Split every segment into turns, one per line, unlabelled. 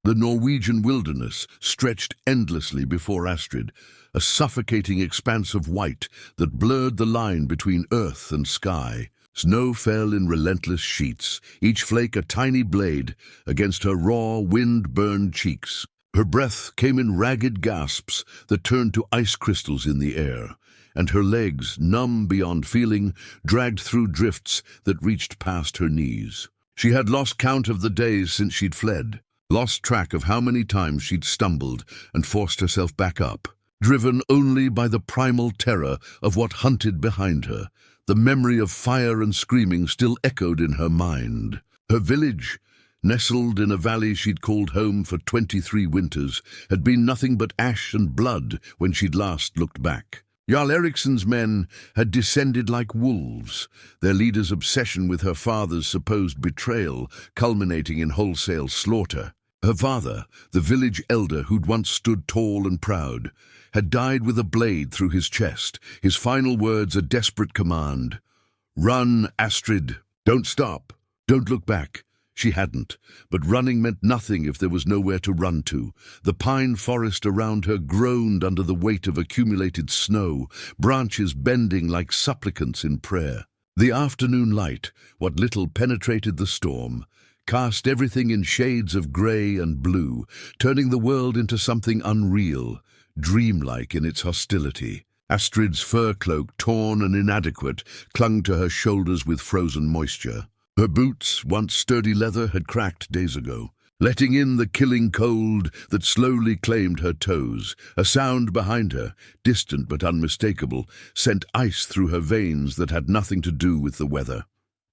The Norwegian wilderness stretched endlessly before Astrid, a suffocating expanse of white that blurred the line between earth and sky. Snow fell in relentless sheets, each flake a tiny blade against her raw, wind-burned cheeks. Her breath came in ragged gasps that turned to ice crystals in the air, and her legs, numb beyond feeling, dragged through drifts that reached past her knees. She had lost count of the days since she'd fled, lost track of how many times she'd stumbled and forced herself back up, driven only by the primal terror of what hunted behind her. The memory of fire and screaming still echoed in her mind. Her village, nestled in a valley she'd called home for 23 winters, had been nothing but ash and blood when she'd last looked back. Jarl Eriksson's men had descended like wolves, their leader's obsession with her father's supposed betrayal culminating in wholesale slaughter. Her father, the village elder who'd once stood tall and proud, had died with a blade through his chest, his final words a desperate command. "Run, Astrid! Don't stop! Don't look back!" She hadn't, but running meant nothing if there was nowhere to run to. The pine forest around her groaned under the weight of accumulated snow, branches bending like supplicants in prayer. The afternoon light, what little penetrated the storm, cast everything in shades of grey and blue, turning the world into something unreal, dreamlike in its hostility. Astrid's fur cloak, torn and inadequate, clung to her shoulders with frozen moisture. Her boots, once sturdy leather, had cracked days ago, letting in the killing cold that slowly claimed her toes. A sound behind her, distant but unmistakable, sent ice through her veins that had nothing to do with the weather.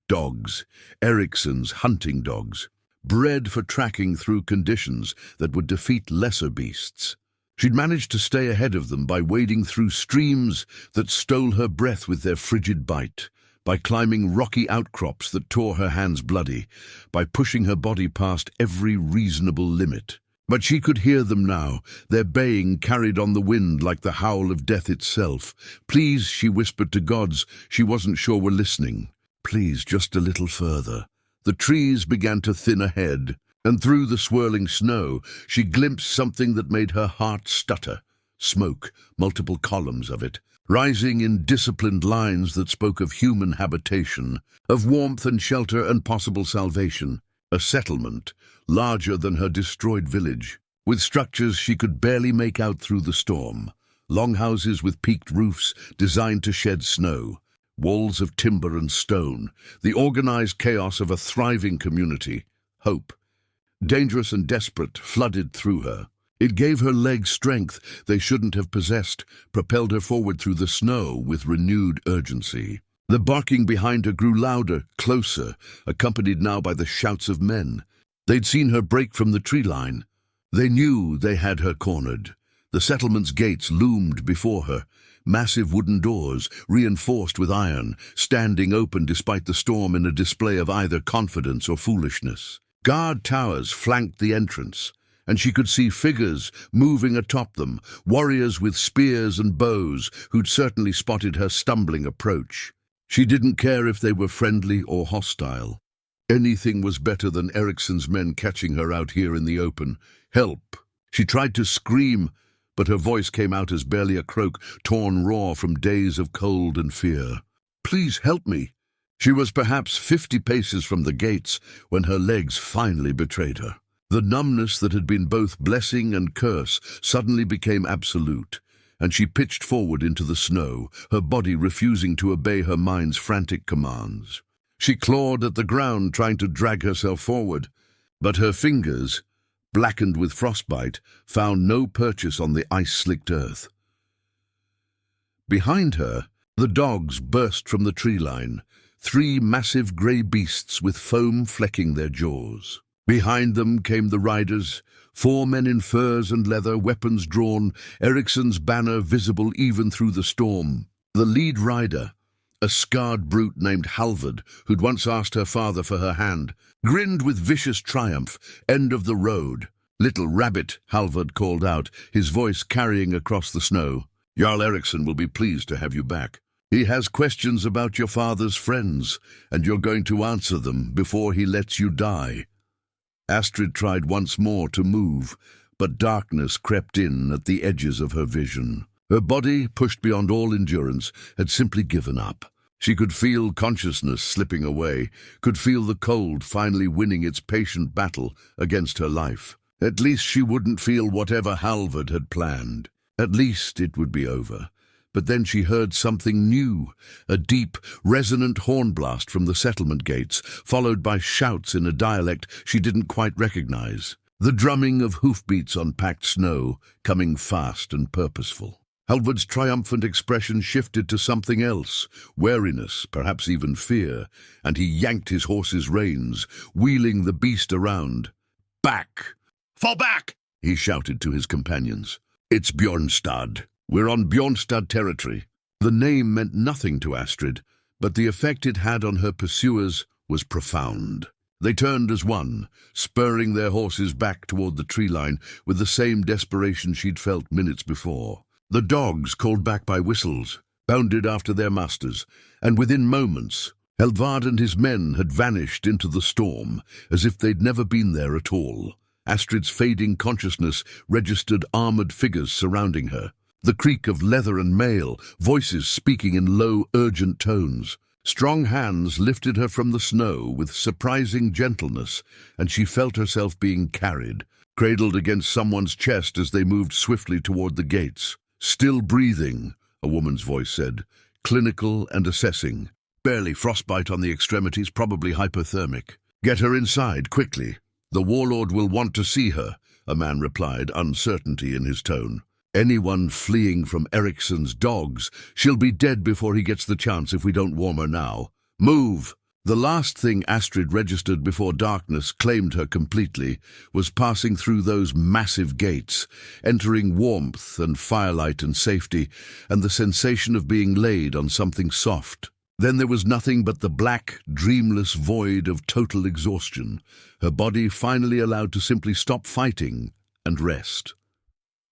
Dogs, Eriksson's hunting dogs, bred for tracking through conditions that would defeat lesser beasts. She'd managed to stay ahead of them by wading through streams that stole her breath with their frigid bite, by climbing rocky outcrops that tore her hands bloody, by pushing her body past every reasonable limit. But she could hear them now, their baying carried on the wind like the howl of death itself. Please, she whispered to gods she wasn't sure were listening. Please, just a little further. The trees began to thin ahead, and through the swirling snow she glimpsed something that made her heart stutter. Smoke, multiple columns of it, rising in disciplined lines that spoke of human habitation, of warmth and shelter and possible salvation. A settlement, larger than her destroyed village, with structures she could barely make out through the storm. Longhouses with peaked roofs designed to shed snow, walls of timber and stone, the organized chaos of a thriving community. Hope, dangerous and desperate, flooded through her. It gave her legs strength they shouldn't have possessed, propelled her forward through the snow with renewed urgency. The barking behind her grew louder, closer, accompanied now by the shouts of men. They'd seen her break from the tree line. They knew they had her cornered. The settlement's gates loomed before her, massive wooden doors, reinforced with iron, standing open despite the storm in a display of either confidence or foolishness. Guard towers flanked the entrance, and she could see figures moving atop them, warriors with spears and bows who'd certainly spotted her stumbling approach. She didn't care if they were friendly or hostile. Anything was better than Eriksson's men catching her out here in the open. Help! She tried to scream, but her voice came out as barely a croak, torn raw from days of cold and fear. Please help me! She was perhaps 50 paces from the gates when her legs finally betrayed her. The numbness that had been both blessing and curse suddenly became absolute, and she pitched forward into the snow, her body refusing to obey her mind's frantic commands. She clawed at the ground, trying to drag herself forward, but her fingers, blackened with frostbite, found no purchase on the ice-slicked earth. Behind her, the dogs burst from the tree line, 3 massive grey beasts with foam flecking their jaws. Behind them came the riders, 4 men in furs and leather, weapons drawn, Eriksson's banner visible even through the storm. The lead rider, a scarred brute named Halvard, who'd once asked her father for her hand, grinned with vicious triumph. End of the road. Little rabbit, Halvard called out, his voice carrying across the snow. Jarl Eriksson will be pleased to have you back. He has questions about your father's friends, and you're going to answer them before he lets you die. Astrid tried once more to move, but darkness crept in at the edges of her vision. Her body, pushed beyond all endurance, had simply given up. She could feel consciousness slipping away, could feel the cold finally winning its patient battle against her life. At least she wouldn't feel whatever Halvard had planned. At least it would be over. But then she heard something new, a deep, resonant horn blast from the settlement gates, followed by shouts in a dialect she didn't quite recognize. The drumming of hoofbeats on packed snow, coming fast and purposeful. Halvard's triumphant expression shifted to something else, wariness, perhaps even fear, and he yanked his horse's reins, wheeling the beast around. "Back! Fall back!" he shouted to his companions. "It's Bjornstad. We're on Bjornstad territory." The name meant nothing to Astrid, but the effect it had on her pursuers was profound. They turned as one, spurring their horses back toward the tree line with the same desperation she'd felt minutes before. The dogs, called back by whistles, bounded after their masters, and within moments, Halvard and his men had vanished into the storm, as if they'd never been there at all. Astrid's fading consciousness registered armored figures surrounding her. The creak of leather and mail, voices speaking in low, urgent tones. Strong hands lifted her from the snow with surprising gentleness, and she felt herself being carried, cradled against someone's chest as they moved swiftly toward the gates. "Still breathing," a woman's voice said, clinical and assessing. "Barely frostbite on the extremities, probably hypothermic. Get her inside, quickly. The Warlord will want to see her," a man replied, uncertainty in his tone. "Anyone fleeing from Eriksson's dogs, she'll be dead before he gets the chance if we don't warm her now. Move!" The last thing Astrid registered before darkness claimed her completely was passing through those massive gates, entering warmth and firelight and safety, and the sensation of being laid on something soft. Then there was nothing but the black, dreamless void of total exhaustion, her body finally allowed to simply stop fighting and rest.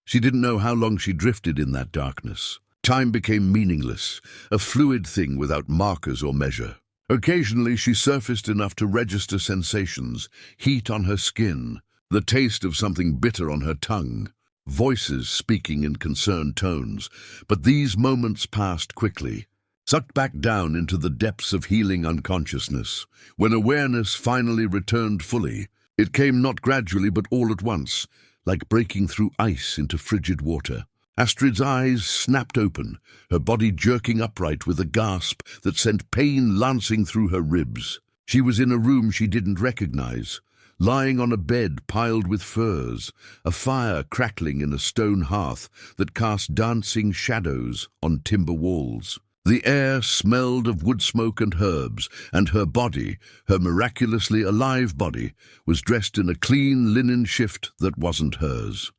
She didn't know how long she drifted in that darkness. Time became meaningless, a fluid thing without markers or measure. Occasionally she surfaced enough to register sensations, heat on her skin, the taste of something bitter on her tongue, voices speaking in concerned tones, but these moments passed quickly, sucked back down into the depths of healing unconsciousness. When awareness finally returned fully, it came not gradually but all at once, like breaking through ice into frigid water. Astrid's eyes snapped open, her body jerking upright with a gasp that sent pain lancing through her ribs. She was in a room she didn't recognize, lying on a bed piled with furs, a fire crackling in a stone hearth that cast dancing shadows on timber walls. The air smelled of wood smoke and herbs, and her body, her miraculously alive body, was dressed in a clean linen shift that wasn't hers.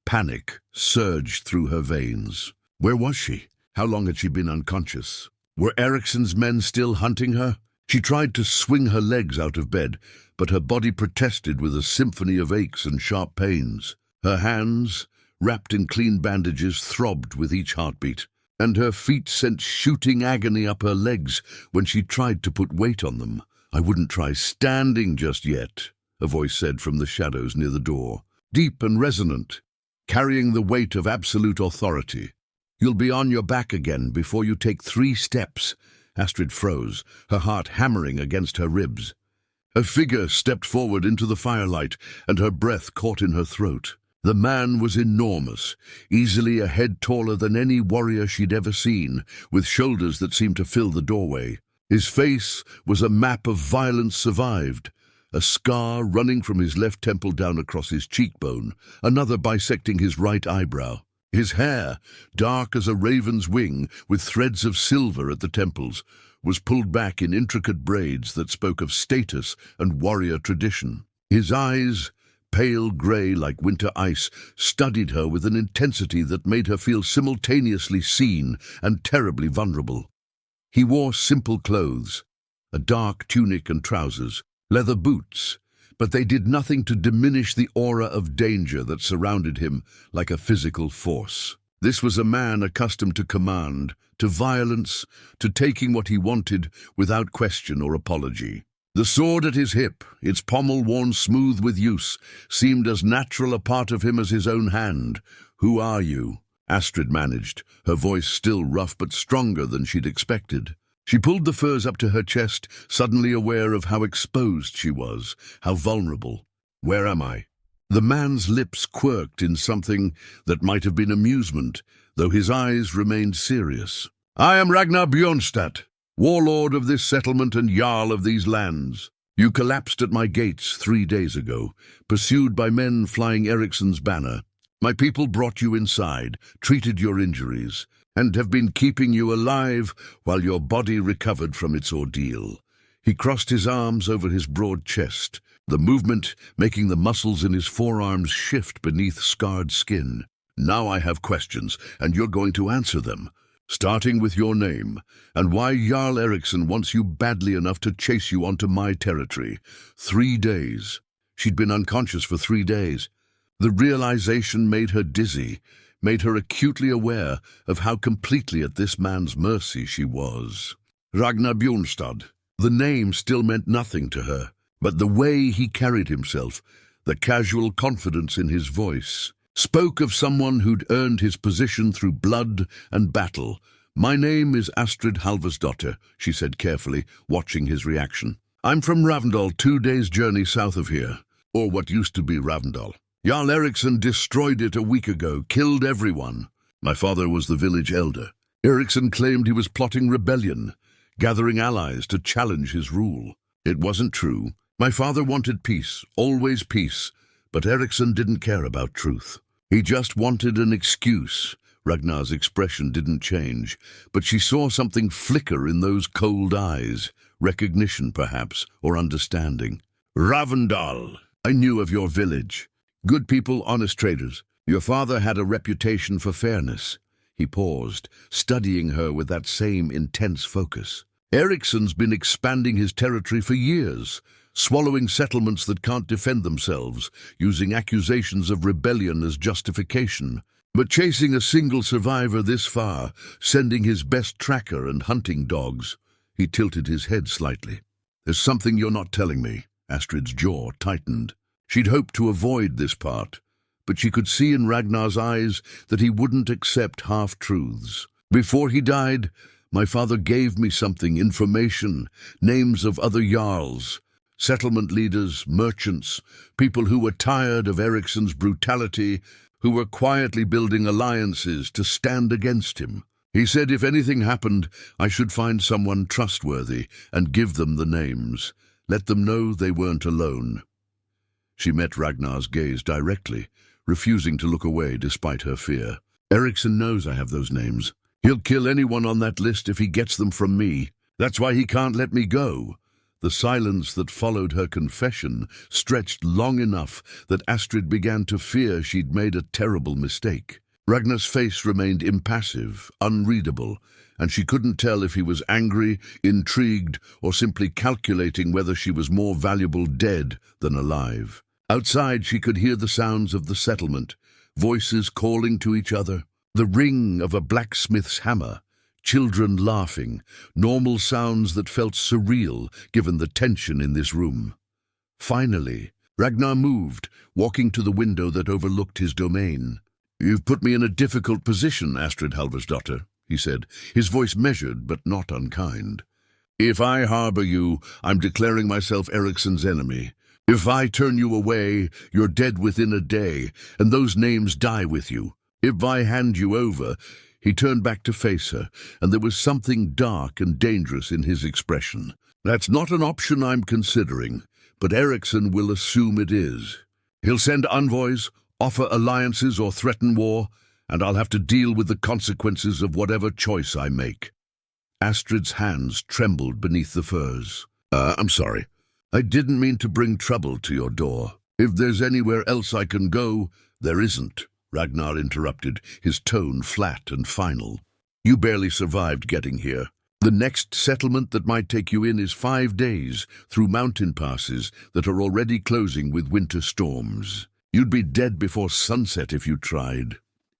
Panic surged through her veins. Where was she? How long had she been unconscious? Were Eriksson's men still hunting her? She tried to swing her legs out of bed, but her body protested with a symphony of aches and sharp pains. Her hands, wrapped in clean bandages, throbbed with each heartbeat, and her feet sent shooting agony up her legs when she tried to put weight on them. "I wouldn't try standing just yet," a voice said from the shadows near the door, deep and resonant, carrying the weight of absolute authority. "You'll be on your back again before you take 3 steps." Astrid froze, her heart hammering against her ribs. A figure stepped forward into the firelight, and her breath caught in her throat. The man was enormous, easily a head taller than any warrior she'd ever seen, with shoulders that seemed to fill the doorway. His face was a map of violence survived, a scar running from his left temple down across his cheekbone, another bisecting his right eyebrow. His hair, dark as a raven's wing, with threads of silver at the temples, was pulled back in intricate braids that spoke of status and warrior tradition. His eyes, pale grey like winter ice, studied her with an intensity that made her feel simultaneously seen and terribly vulnerable. He wore simple clothes, a dark tunic and trousers, leather boots, but they did nothing to diminish the aura of danger that surrounded him like a physical force. This was a man accustomed to command, to violence, to taking what he wanted without question or apology. The sword at his hip, its pommel worn smooth with use, seemed as natural a part of him as his own hand. "Who are you?" Astrid managed, her voice still rough but stronger than she'd expected. She pulled the furs up to her chest, suddenly aware of how exposed she was, how vulnerable. "Where am I?" The man's lips quirked in something that might have been amusement, though his eyes remained serious. "I am Ragnar Bjornstad, warlord of this settlement and jarl of these lands. You collapsed at my gates 3 days ago, pursued by men flying Ericsson's banner. My people brought you inside, treated your injuries, and have been keeping you alive while your body recovered from its ordeal." He crossed his arms over his broad chest, the movement making the muscles in his forearms shift beneath scarred skin. "Now I have questions, and you're going to answer them. Starting with your name, and why Jarl Eriksson wants you badly enough to chase you onto my territory. 3 days. She'd been unconscious for 3 days. The realization made her dizzy, made her acutely aware of how completely at this man's mercy she was. Ragnar Bjornstad. The name still meant nothing to her, but the way he carried himself, the casual confidence in his voice, spoke of someone who'd earned his position through blood and battle. "My name is Astrid Halvarsdottir," she said carefully, watching his reaction. "I'm from Ravndal, 2 days' journey south of here, or what used to be Ravndal. Jarl Eriksson destroyed it a week ago, killed everyone. My father was the village elder. Eriksson claimed he was plotting rebellion, gathering allies to challenge his rule. It wasn't true. My father wanted peace, always peace, but Eriksson didn't care about truth. He just wanted an excuse." Ragnar's expression didn't change, but she saw something flicker in those cold eyes, recognition perhaps, or understanding. "Ravndal. I knew of your village. Good people, honest traders. Your father had a reputation for fairness." He paused, studying her with that same intense focus. "Eriksson's been expanding his territory for years, swallowing settlements that can't defend themselves, using accusations of rebellion as justification. But chasing a single survivor this far, sending his best tracker and hunting dogs." He tilted his head slightly. "There's something you're not telling me." Astrid's jaw tightened. She'd hoped to avoid this part, but she could see in Ragnar's eyes that he wouldn't accept half-truths. "Before he died, my father gave me something, information, names of other jarls, settlement leaders, merchants, people who were tired of Eriksson's brutality, who were quietly building alliances to stand against him. He said if anything happened, I should find someone trustworthy and give them the names, let them know they weren't alone." She met Ragnar's gaze directly, refusing to look away despite her fear. "Eriksson knows I have those names. He'll kill anyone on that list if he gets them from me. That's why he can't let me go." The silence that followed her confession stretched long enough that Astrid began to fear she'd made a terrible mistake. Ragnar's face remained impassive, unreadable, and she couldn't tell if he was angry, intrigued, or simply calculating whether she was more valuable dead than alive. Outside she could hear the sounds of the settlement, voices calling to each other, the ring of a blacksmith's hammer, children laughing, normal sounds that felt surreal given the tension in this room. Finally, Ragnar moved, walking to the window that overlooked his domain. "You've put me in a difficult position, Astrid Halvarsdottir," he said, his voice measured but not unkind. "If I harbor you, I'm declaring myself Eriksson's enemy. If I turn you away, you're dead within a day, and those names die with you. If I hand you over—" He turned back to face her, and there was something dark and dangerous in his expression. "That's not an option I'm considering, but Eriksson will assume it is. He'll send envoys, offer alliances or threaten war, and I'll have to deal with the consequences of whatever choice I make." Astrid's hands trembled beneath the furs. I'm sorry. I didn't mean to bring trouble to your door. If there's anywhere else I can go, there isn't," Ragnar interrupted, his tone flat and final. "You barely survived getting here. The next settlement that might take you in is 5 days through mountain passes that are already closing with winter storms. You'd be dead before sunset if you tried."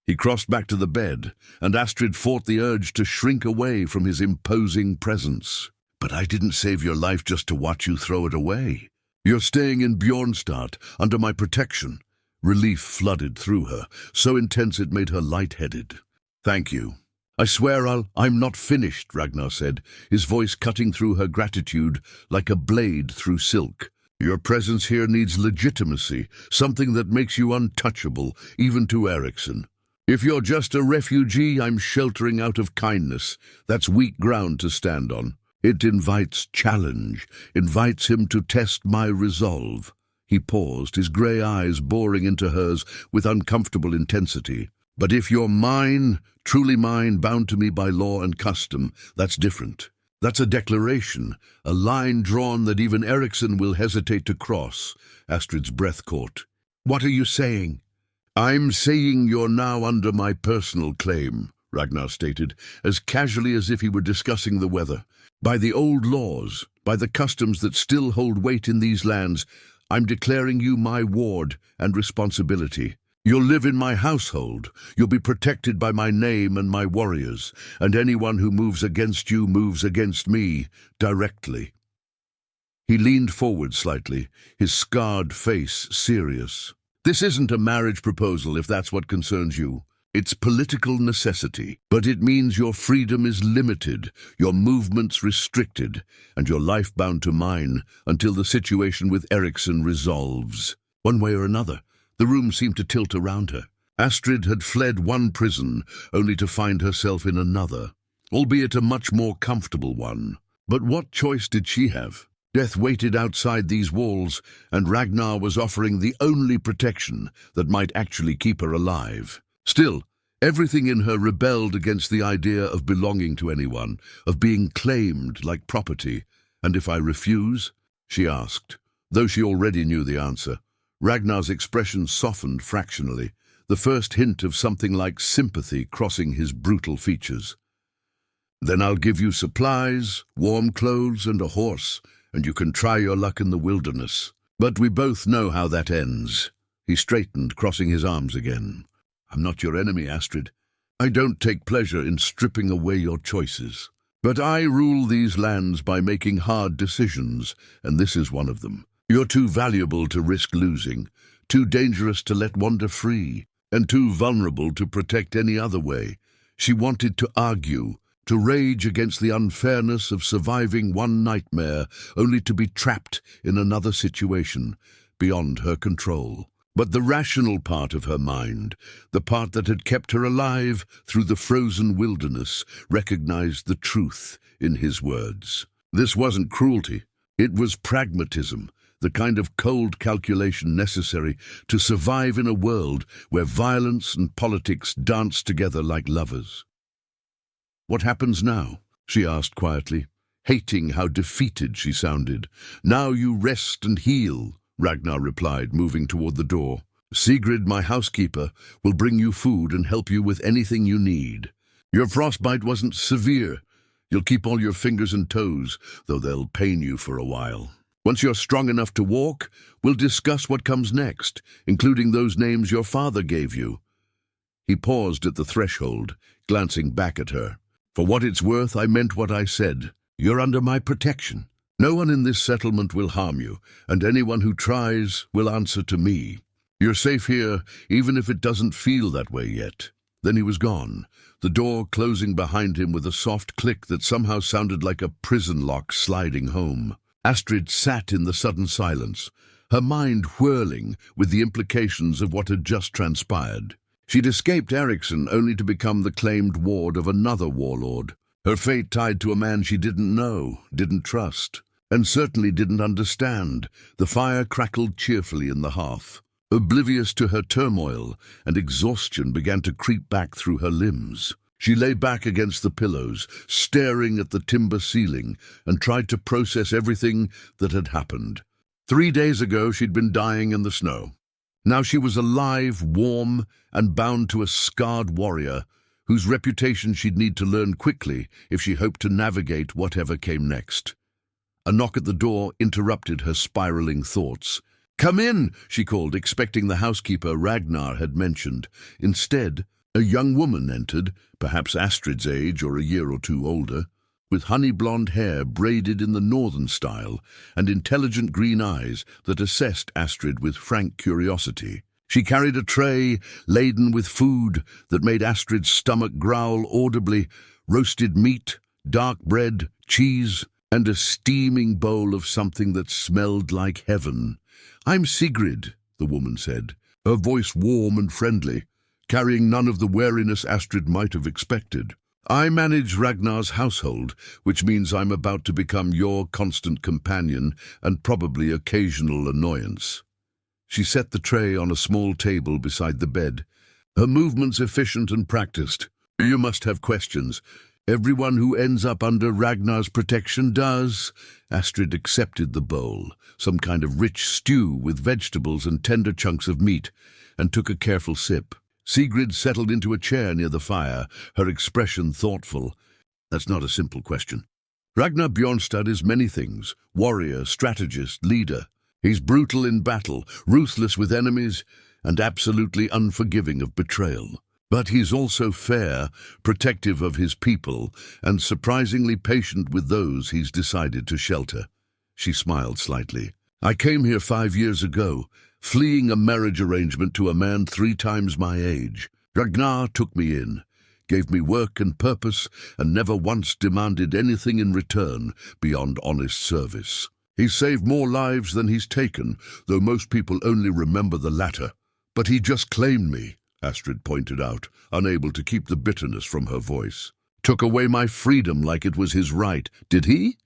He crossed back to the bed, and Astrid fought the urge to shrink away from his imposing presence. But I didn't save your life just to watch you throw it away. You're staying in Bjornstad, under my protection. Relief flooded through her, so intense it made her lightheaded. Thank you. I swear I'm not finished, Ragnar said, his voice cutting through her gratitude like a blade through silk. Your presence here needs legitimacy, something that makes you untouchable, even to Eriksson. If you're just a refugee, I'm sheltering out of kindness. That's weak ground to stand on. It invites challenge, invites him to test my resolve. He paused, his grey eyes boring into hers with uncomfortable intensity. But if you're mine, truly mine, bound to me by law and custom, that's different. That's a declaration, a line drawn that even Eriksson will hesitate to cross. Astrid's breath caught. What are you saying? I'm saying you're now under my personal claim, Ragnar stated, as casually as if he were discussing the weather. By the old laws, by the customs that still hold weight in these lands, I'm declaring you my ward and responsibility. You'll live in my household. You'll be protected by my name and my warriors, and anyone who moves against you moves against me, directly. He leaned forward slightly, his scarred face serious. This isn't a marriage proposal, if that's what concerns you. It's political necessity, but it means your freedom is limited, your movements restricted, and your life bound to mine until the situation with Eriksson resolves. One way or another, the room seemed to tilt around her. Astrid had fled one prison, only to find herself in another, albeit a much more comfortable one. But what choice did she have? Death waited outside these walls, and Ragnar was offering the only protection that might actually keep her alive. Still, everything in her rebelled against the idea of belonging to anyone, of being claimed like property. And if I refuse? She asked, though she already knew the answer. Ragnar's expression softened fractionally, the first hint of something like sympathy crossing his brutal features. Then I'll give you supplies, warm clothes, and a horse, and you can try your luck in the wilderness. But we both know how that ends. He straightened, crossing his arms again. I'm not your enemy, Astrid. I don't take pleasure in stripping away your choices. But I rule these lands by making hard decisions, and this is one of them. You're too valuable to risk losing, too dangerous to let wander free, and too vulnerable to protect any other way. She wanted to argue, to rage against the unfairness of surviving one nightmare, only to be trapped in another situation, beyond her control. But the rational part of her mind, the part that had kept her alive through the frozen wilderness, recognized the truth in his words. This wasn't cruelty. It was pragmatism, the kind of cold calculation necessary to survive in a world where violence and politics dance together like lovers. What happens now? She asked quietly, hating how defeated she sounded. Now you rest and heal, Ragnar replied, moving toward the door. Sigrid, my housekeeper, will bring you food and help you with anything you need. Your frostbite wasn't severe. You'll keep all your fingers and toes, though they'll pain you for a while. Once you're strong enough to walk, we'll discuss what comes next, including those names your father gave you. He paused at the threshold, glancing back at her. For what it's worth, I meant what I said. You're under my protection. No one in this settlement will harm you, and anyone who tries will answer to me. You're safe here, even if it doesn't feel that way yet. Then he was gone, the door closing behind him with a soft click that somehow sounded like a prison lock sliding home. Astrid sat in the sudden silence, her mind whirling with the implications of what had just transpired. She'd escaped Eriksson only to become the claimed ward of another warlord, her fate tied to a man she didn't know, didn't trust, and certainly didn't understand. The fire crackled cheerfully in the hearth. Oblivious to her turmoil, and exhaustion began to creep back through her limbs. She lay back against the pillows, staring at the timber ceiling, and tried to process everything that had happened. 3 days ago she'd been dying in the snow. Now she was alive, warm, and bound to a scarred warrior, whose reputation she'd need to learn quickly if she hoped to navigate whatever came next. A knock at the door interrupted her spiraling thoughts. "Come in," she called, expecting the housekeeper Ragnar had mentioned. Instead, a young woman entered, perhaps Astrid's age or a year or two older. with honey-blonde hair braided in the northern style and intelligent green eyes that assessed Astrid with frank curiosity. She carried a tray laden with food that made Astrid's stomach growl audibly: roasted meat, dark bread, cheese, and a steaming bowl of something that smelled like heaven. "I'm Sigrid," the woman said, her voice warm and friendly, carrying none of the wariness Astrid might have expected. "I manage Ragnar's household, which means I'm about to become your constant companion and probably occasional annoyance." She set the tray on a small table beside the bed, her movements efficient and practiced. "You must have questions. Everyone who ends up under Ragnar's protection does." Astrid accepted the bowl, some kind of rich stew with vegetables and tender chunks of meat, and took a careful sip. Sigrid settled into a chair near the fire, her expression thoughtful. "That's not a simple question. Ragnar Bjornstad is many things: warrior, strategist, leader. He's brutal in battle, ruthless with enemies, and absolutely unforgiving of betrayal. But he's also fair, protective of his people, and surprisingly patient with those he's decided to shelter." She smiled slightly. "I came here 5 years ago, fleeing a marriage arrangement to a man 3 times my age. Ragnar took me in, gave me work and purpose, and never once demanded anything in return beyond honest service. He's saved more lives than he's taken, though most people only remember the latter. But he just claimed me," Astrid pointed out, unable to keep the bitterness from her voice. "Took away my freedom like it was his right. Did he?"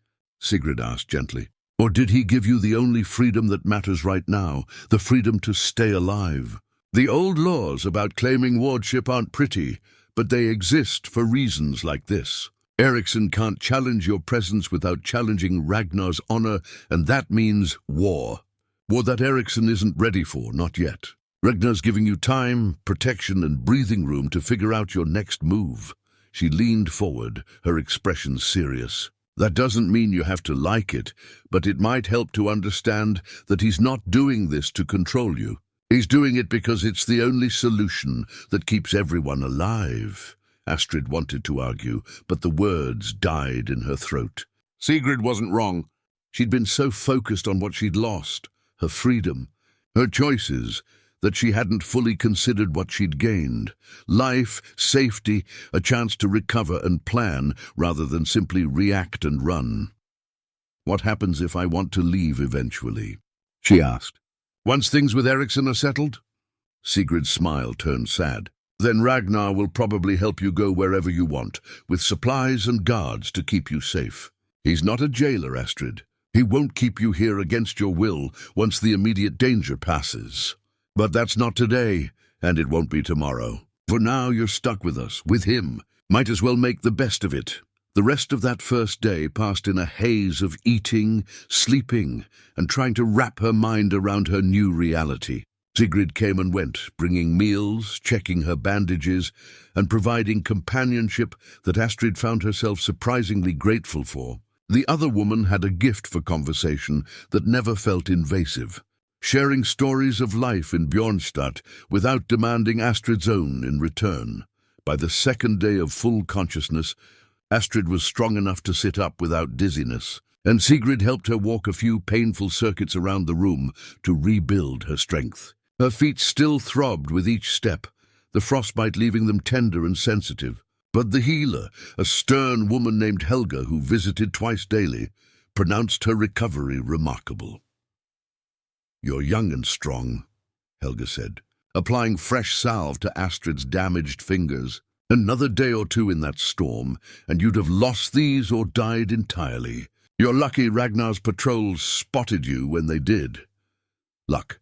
Sigrid asked gently. "Or did he give you the only freedom that matters right now, the freedom to stay alive? The old laws about claiming wardship aren't pretty, but they exist for reasons like this. Eriksson can't challenge your presence without challenging Ragnar's honor, and that means war. War that Eriksson isn't ready for, not yet. Ragnar's giving you time, protection, and breathing room to figure out your next move." She leaned forward, her expression serious. "That doesn't mean you have to like it, but it might help to understand that he's not doing this to control you. He's doing it because it's the only solution that keeps everyone alive." Astrid wanted to argue, but the words died in her throat. Sigrid wasn't wrong. She'd been so focused on what she'd lost, her freedom, her choices, that she hadn't fully considered what she'd gained: life, safety, a chance to recover and plan rather than simply react and run. "What happens if I want to leave eventually?" she asked. "Once things with Eriksson are settled?" Sigrid's smile turned sad. "Then Ragnar will probably help you go wherever you want, with supplies and guards to keep you safe. He's not a jailer, Astrid. He won't keep you here against your will once the immediate danger passes. But that's not today, and it won't be tomorrow. For now, you're stuck with us, with him. Might as well make the best of it." The rest of that first day passed in a haze of eating, sleeping, and trying to wrap her mind around her new reality. Sigrid came and went, bringing meals, checking her bandages, and providing companionship that Astrid found herself surprisingly grateful for. The other woman had a gift for conversation that never felt invasive, sharing stories of life in Bjornstad without demanding Astrid's own in return. By the second day of full consciousness, Astrid was strong enough to sit up without dizziness, and Sigrid helped her walk a few painful circuits around the room to rebuild her strength. Her feet still throbbed with each step, the frostbite leaving them tender and sensitive. But the healer, a stern woman named Helga who visited twice daily, pronounced her recovery remarkable. "You're young and strong," Helga said, applying fresh salve to Astrid's damaged fingers. "Another day or two in that storm, and you'd have lost these or died entirely. You're lucky Ragnar's patrols spotted you when they did." Luck.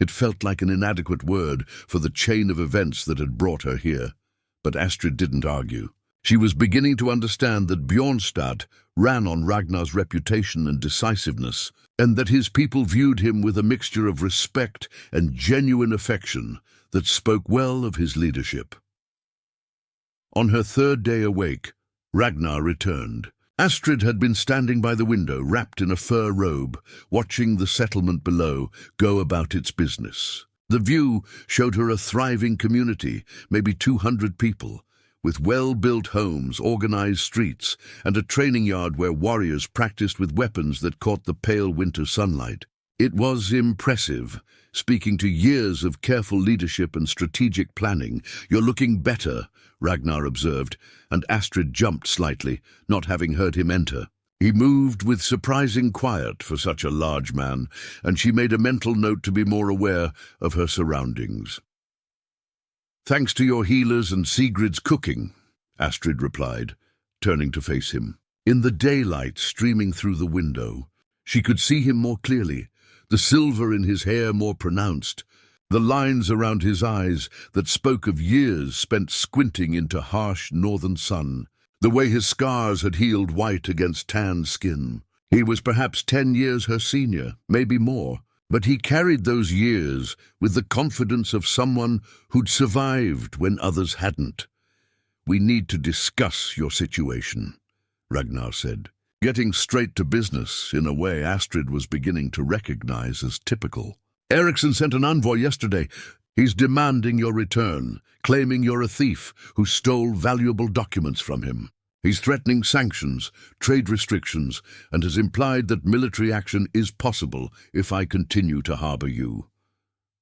It felt like an inadequate word for the chain of events that had brought her here. But Astrid didn't argue. She was beginning to understand that Bjornstad ran on Ragnar's reputation and decisiveness, and that his people viewed him with a mixture of respect and genuine affection that spoke well of his leadership. On her third day awake, Ragnar returned. Astrid had been standing by the window, wrapped in a fur robe, watching the settlement below go about its business. The view showed her a thriving community, maybe 200 people, with well-built homes, organized streets, and a training yard where warriors practiced with weapons that caught the pale winter sunlight. It was impressive, speaking to years of careful leadership and strategic planning. "You're looking better," Ragnar observed, and Astrid jumped slightly, not having heard him enter. He moved with surprising quiet for such a large man, and she made a mental note to be more aware of her surroundings. "Thanks to your healers and Sigrid's cooking," Astrid replied, turning to face him. In the daylight streaming through the window, she could see him more clearly, the silver in his hair more pronounced, the lines around his eyes that spoke of years spent squinting into harsh northern sun, the way his scars had healed white against tanned skin. He was perhaps 10 years her senior, maybe more, but he carried those years with the confidence of someone who'd survived when others hadn't. "We need to discuss your situation," Ragnar said, getting straight to business in a way Astrid was beginning to recognize as typical. "Eriksson sent an envoy yesterday. He's demanding your return, claiming you're a thief who stole valuable documents from him. He's threatening sanctions, trade restrictions, and has implied that military action is possible if I continue to harbor you."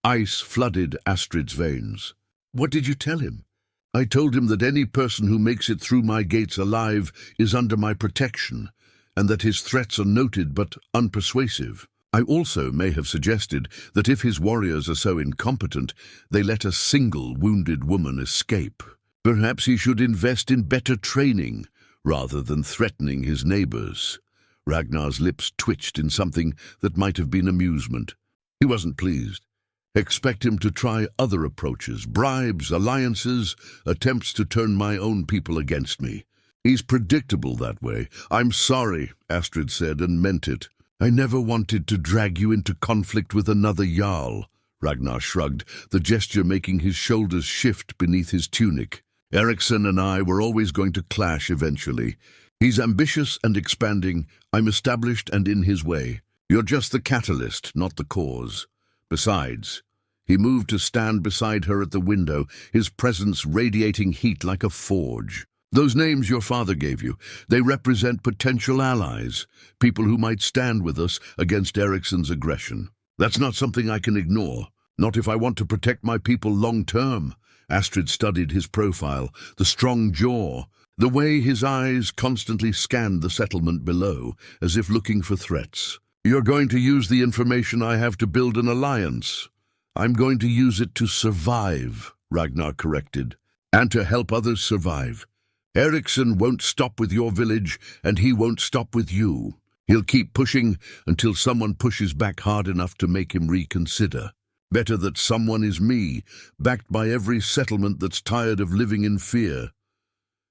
Ice flooded Astrid's veins. "What did you tell him?" "I told him that any person who makes it through my gates alive is under my protection, and that his threats are noted but unpersuasive. I also may have suggested that if his warriors are so incompetent, they let a single wounded woman escape. Perhaps he should invest in better training, rather than threatening his neighbors." Ragnar's lips twitched in something that might have been amusement. He wasn't pleased. "Expect him to try other approaches, bribes, alliances, attempts to turn my own people against me. He's predictable that way." "I'm sorry," Astrid said, and meant it. "I never wanted to drag you into conflict with another Jarl." Ragnar shrugged, the gesture making his shoulders shift beneath his tunic. "Eriksson and I were always going to clash eventually. He's ambitious and expanding. I'm established and in his way. You're just the catalyst, not the cause. Besides," he moved to stand beside her at the window, his presence radiating heat like a forge. "Those names your father gave you, they represent potential allies, people who might stand with us against Eriksson's aggression. That's not something I can ignore, not if I want to protect my people long-term." Astrid studied his profile, the strong jaw, the way his eyes constantly scanned the settlement below, as if looking for threats. "You're going to use the information I have to build an alliance." "I'm going to use it to survive," Ragnar corrected, "and to help others survive. Eriksson won't stop with your village, and he won't stop with you. He'll keep pushing until someone pushes back hard enough to make him reconsider. Better that someone is me, backed by every settlement that's tired of living in fear."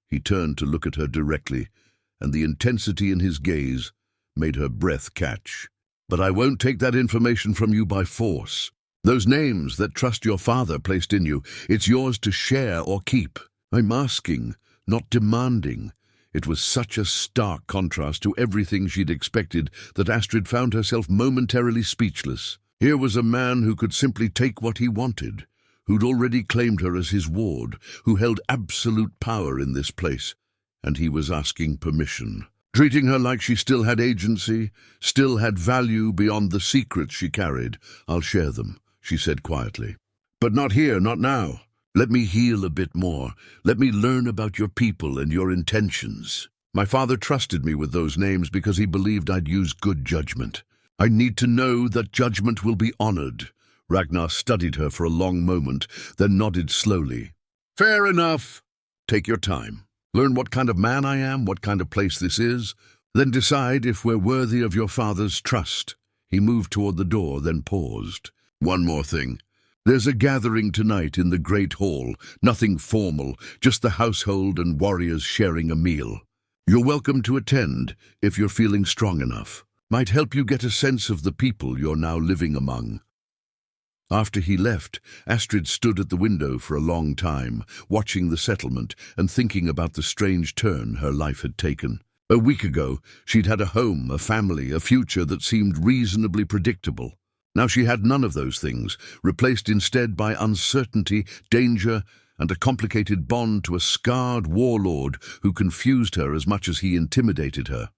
He turned to look at her directly, and the intensity in his gaze made her breath catch. "But I won't take that information from you by force. Those names that trust your father placed in you, it's yours to share or keep. I'm asking, not demanding." It was such a stark contrast to everything she'd expected that Astrid found herself momentarily speechless. Here was a man who could simply take what he wanted, who'd already claimed her as his ward, who held absolute power in this place, and he was asking permission. Treating her like she still had agency, still had value beyond the secrets she carried. "I'll share them," she said quietly. "But not here, not now. Let me heal a bit more. Let me learn about your people and your intentions. My father trusted me with those names because he believed I'd use good judgment. I need to know that judgment will be honored." Ragnar studied her for a long moment, then nodded slowly. "Fair enough. Take your time. Learn what kind of man I am, what kind of place this is. Then decide if we're worthy of your father's trust." He moved toward the door, then paused. "One more thing. There's a gathering tonight in the Great Hall. Nothing formal, just the household and warriors sharing a meal. You're welcome to attend if you're feeling strong enough. Might help you get a sense of the people you're now living among." After he left, Astrid stood at the window for a long time, watching the settlement and thinking about the strange turn her life had taken. A week ago, she'd had a home, a family, a future that seemed reasonably predictable. Now she had none of those things, replaced instead by uncertainty, danger, and a complicated bond to a scarred warlord who confused her as much as he intimidated her.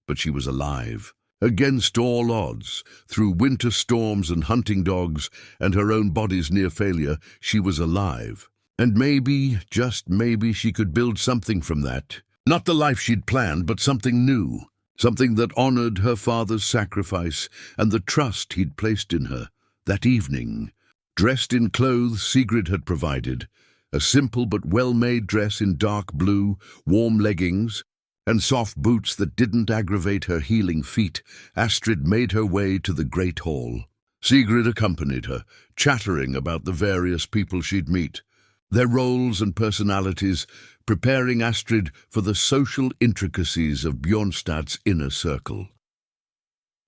But she was alive. Against all odds, through winter storms and hunting dogs and her own body's near failure, she was alive. And maybe, just maybe, she could build something from that. Not the life she'd planned, but something new. Something that honored her father's sacrifice and the trust he'd placed in her. That evening, dressed in clothes Sigrid had provided, a simple but well-made dress in dark blue, warm leggings, and soft boots that didn't aggravate her healing feet, Astrid made her way to the great hall. Sigrid accompanied her, chattering about the various people she'd meet, their roles and personalities, preparing Astrid for the social intricacies of Bjornstad's inner circle.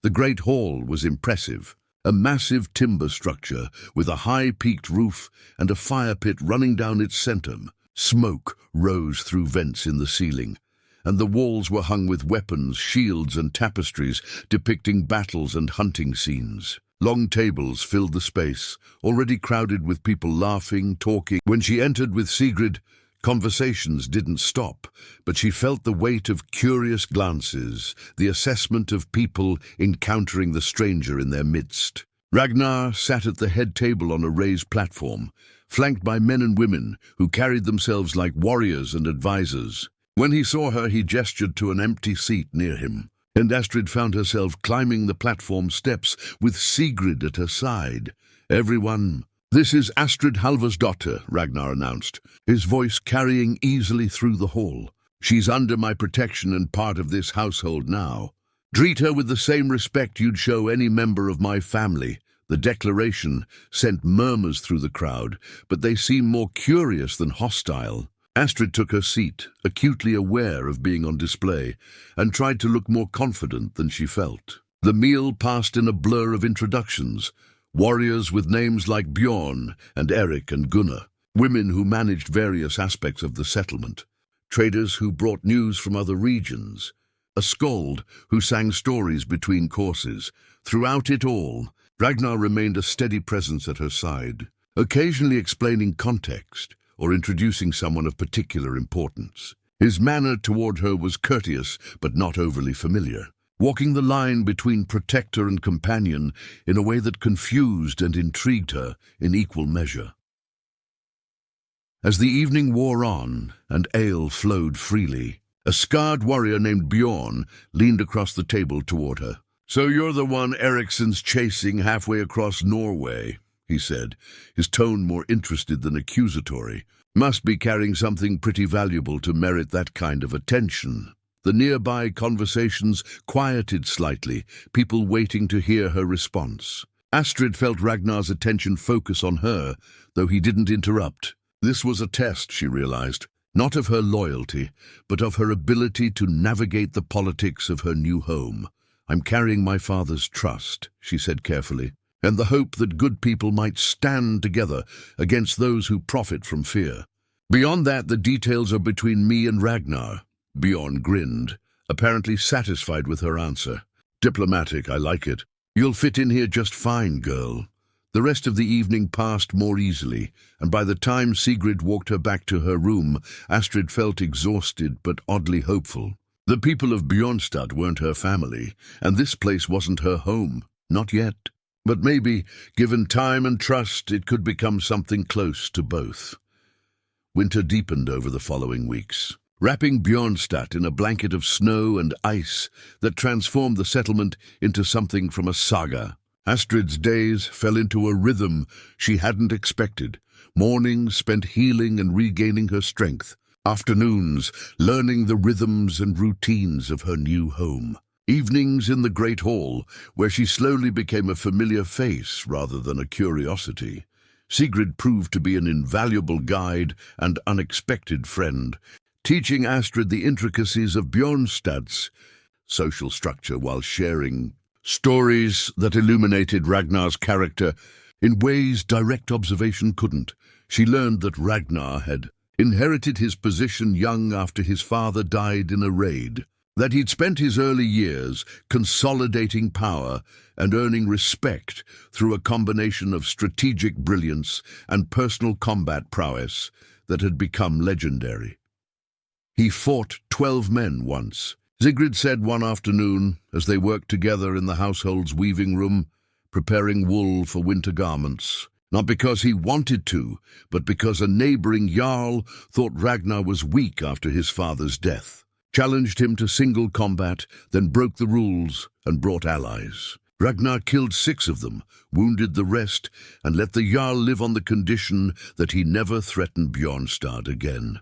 The great hall was impressive, a massive timber structure with a high-peaked roof and a fire pit running down its center. Smoke rose through vents in the ceiling, and the walls were hung with weapons, shields, and tapestries depicting battles and hunting scenes. Long tables filled the space, already crowded with people laughing, talking. When she entered with Sigrid, conversations didn't stop, but she felt the weight of curious glances, the assessment of people encountering the stranger in their midst. Ragnar sat at the head table on a raised platform, flanked by men and women who carried themselves like warriors and advisors. When he saw her, he gestured to an empty seat near him, and Astrid found herself climbing the platform steps with Sigrid at her side. Everyone, "This is Astrid Halvarsdottir," Ragnar announced, his voice carrying easily through the hall. "She's under my protection and part of this household now. Treat her with the same respect you'd show any member of my family." The declaration sent murmurs through the crowd, but they seemed more curious than hostile. Astrid took her seat, acutely aware of being on display, and tried to look more confident than she felt. The meal passed in a blur of introductions, warriors with names like Bjorn and Eric and Gunnar, women who managed various aspects of the settlement, traders who brought news from other regions, a skald who sang stories between courses. Throughout it all, Ragnar remained a steady presence at her side, occasionally explaining context or introducing someone of particular importance. His manner toward her was courteous but not overly familiar, walking the line between protector and companion in a way that confused and intrigued her in equal measure. As the evening wore on and ale flowed freely, a scarred warrior named Bjorn leaned across the table toward her. "So you're the one Ericsson's chasing halfway across Norway," he said, his tone more interested than accusatory. "Must be carrying something pretty valuable to merit that kind of attention." The nearby conversations quieted slightly, people waiting to hear her response. Astrid felt Ragnar's attention focus on her, though he didn't interrupt. This was a test, she realized, not of her loyalty, but of her ability to navigate the politics of her new home. "I'm carrying my father's trust," she said carefully, "and the hope that good people might stand together against those who profit from fear. Beyond that, the details are between me and Ragnar." Bjorn grinned, apparently satisfied with her answer. "Diplomatic, I like it. You'll fit in here just fine, girl." The rest of the evening passed more easily, and by the time Sigrid walked her back to her room, Astrid felt exhausted but oddly hopeful. The people of Bjornstad weren't her family, and this place wasn't her home. Not yet. But maybe, given time and trust, it could become something close to both. Winter deepened over the following weeks, wrapping Bjornstad in a blanket of snow and ice that transformed the settlement into something from a saga. Astrid's days fell into a rhythm she hadn't expected. Mornings spent healing and regaining her strength. Afternoons learning the rhythms and routines of her new home. Evenings in the great hall, where she slowly became a familiar face rather than a curiosity. Sigrid proved to be an invaluable guide and unexpected friend, teaching Astrid the intricacies of Bjornstad's social structure while sharing stories that illuminated Ragnar's character in ways direct observation couldn't. She learned that Ragnar had inherited his position young after his father died in a raid. that he'd spent his early years consolidating power and earning respect through a combination of strategic brilliance and personal combat prowess that had become legendary. He fought 12 men once, Sigrid said one afternoon as they worked together in the household's weaving room, preparing wool for winter garments. Not because he wanted to, but because a neighboring Jarl thought Ragnar was weak after his father's death, challenged him to single combat, then broke the rules and brought allies. Ragnar killed 6 of them, wounded the rest, and let the Jarl live on the condition that he never threatened Bjornstad again.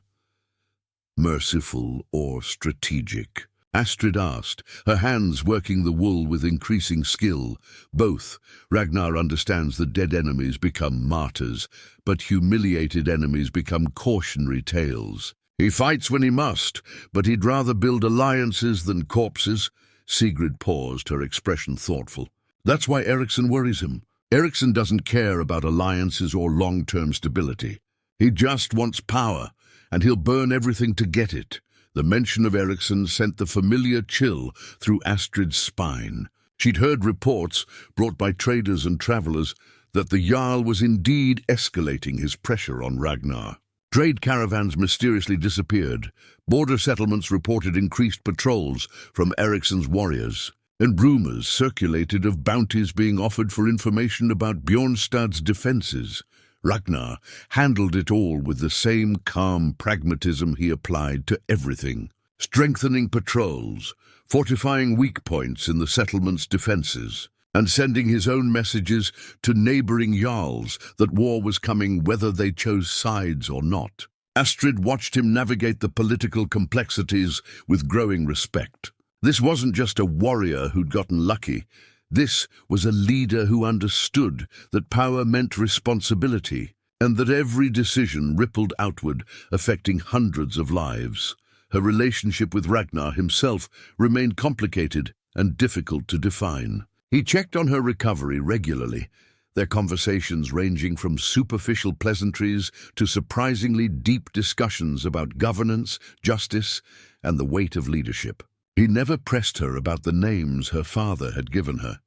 Merciful or strategic? Astrid asked, her hands working the wool with increasing skill. Both. Ragnar understands that dead enemies become martyrs, but humiliated enemies become cautionary tales. He fights when he must, but he'd rather build alliances than corpses. Sigrid paused, her expression thoughtful. That's why Eriksson worries him. Eriksson doesn't care about alliances or long-term stability. He just wants power, and he'll burn everything to get it. The mention of Eriksson sent the familiar chill through Astrid's spine. She'd heard reports, brought by traders and travelers, that the Jarl was indeed escalating his pressure on Ragnar. Trade caravans mysteriously disappeared. Border settlements reported increased patrols from Eriksson's warriors, and rumors circulated of bounties being offered for information about Bjornstad's defenses. Ragnar handled it all with the same calm pragmatism he applied to everything, strengthening patrols, fortifying weak points in the settlement's defenses, and sending his own messages to neighboring Jarls that war was coming whether they chose sides or not. Astrid watched him navigate the political complexities with growing respect. This wasn't just a warrior who'd gotten lucky. This was a leader who understood that power meant responsibility, and that every decision rippled outward, affecting hundreds of lives. Her relationship with Ragnar himself remained complicated and difficult to define. He checked on her recovery regularly, their conversations ranging from superficial pleasantries to surprisingly deep discussions about governance, justice, and the weight of leadership. He never pressed her about the names her father had given her,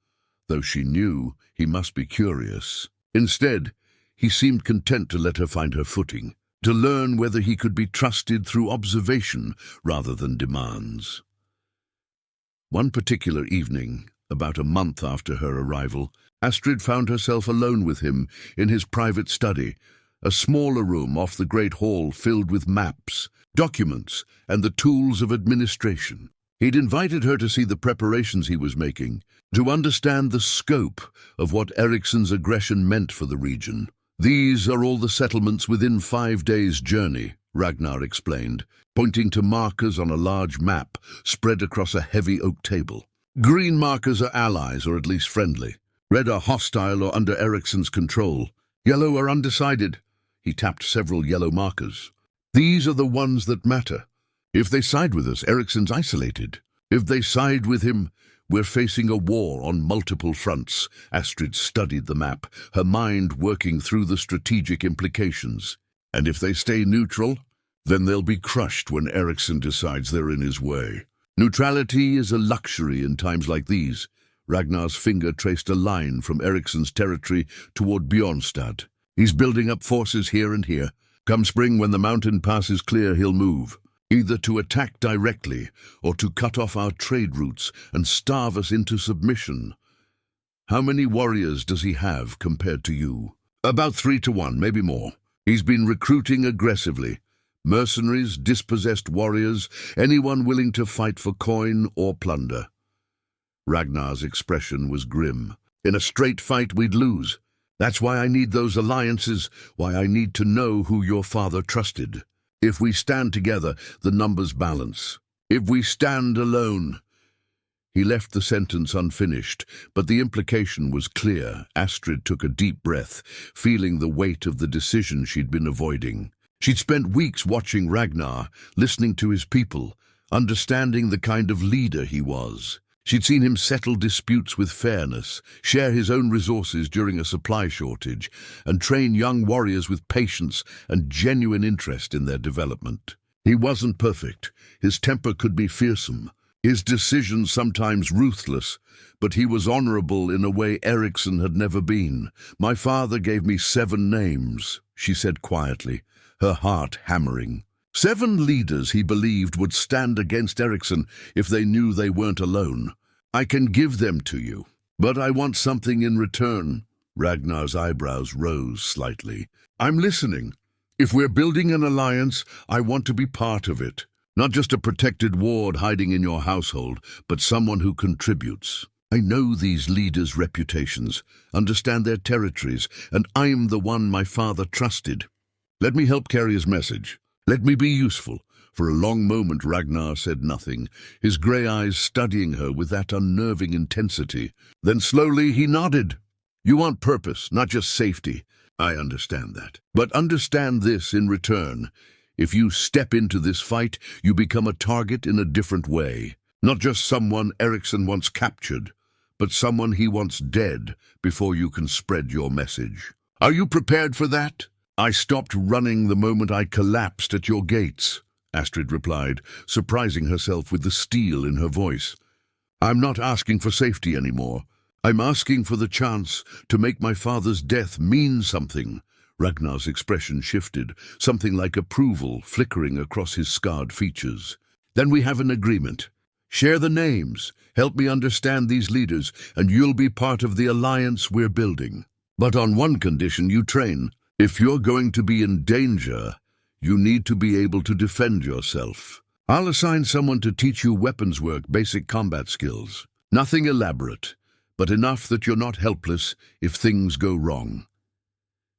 though she knew he must be curious. Instead, he seemed content to let her find her footing, to learn whether he could be trusted through observation rather than demands. One particular evening, about a month after her arrival, Astrid found herself alone with him in his private study, a smaller room off the great hall filled with maps, documents, and the tools of administration. He'd invited her to see the preparations he was making, to understand the scope of what Eriksson's aggression meant for the region. These are all the settlements within 5 days' journey, Ragnar explained, pointing to markers on a large map spread across a heavy oak table. Green markers are allies, or at least friendly. Red are hostile or under Eriksson's control. Yellow are undecided. He tapped several yellow markers. These are the ones that matter. If they side with us, Eriksson's isolated. If they side with him, we're facing a war on multiple fronts. Astrid studied the map, her mind working through the strategic implications. And if they stay neutral, then they'll be crushed when Eriksson decides they're in his way. Neutrality is a luxury in times like these. Ragnar's finger traced a line from Eriksson's territory toward Bjornstad. He's building up forces here and here. Come spring, when the mountain pass is clear, he'll move, either to attack directly or to cut off our trade routes and starve us into submission. How many warriors does he have compared to you? About 3 to 1, maybe more. He's been recruiting aggressively. Mercenaries, dispossessed warriors, anyone willing to fight for coin or plunder. Ragnar's expression was grim. In a straight fight, we'd lose. That's why I need those alliances, why I need to know who your father trusted. If we stand together, the numbers balance. If we stand alone... He left the sentence unfinished, but the implication was clear. Astrid took a deep breath, feeling the weight of the decision she'd been avoiding. She'd spent weeks watching Ragnar, listening to his people, understanding the kind of leader he was. She'd seen him settle disputes with fairness, share his own resources during a supply shortage, and train young warriors with patience and genuine interest in their development. He wasn't perfect. His temper could be fearsome. His decisions sometimes ruthless, but he was honorable in a way Eriksson had never been. "My father gave me 7 names," she said quietly, her heart hammering. 7 leaders he believed would stand against Eriksson if they knew they weren't alone. "I can give them to you, but I want something in return." Ragnar's eyebrows rose slightly. "I'm listening. If we're building an alliance, I want to be part of it. Not just a protected ward hiding in your household, but someone who contributes. I know these leaders' reputations, understand their territories, and I'm the one my father trusted. Let me help carry his message. Let me be useful." For a long moment Ragnar said nothing, his grey eyes studying her with that unnerving intensity. Then slowly he nodded. "You want purpose, not just safety. I understand that. But understand this in return. If you step into this fight, you become a target in a different way. Not just someone Eriksson wants captured, but someone he wants dead before you can spread your message. Are you prepared for that?" "I stopped running the moment I collapsed at your gates," Astrid replied, surprising herself with the steel in her voice. "I'm not asking for safety anymore. I'm asking for the chance to make my father's death mean something." Ragnar's expression shifted, something like approval flickering across his scarred features. "Then we have an agreement. Share the names, help me understand these leaders, and you'll be part of the alliance we're building. But on one condition: you train. If you're going to be in danger, you need to be able to defend yourself. I'll assign someone to teach you weapons work, basic combat skills. Nothing elaborate, but enough that you're not helpless if things go wrong."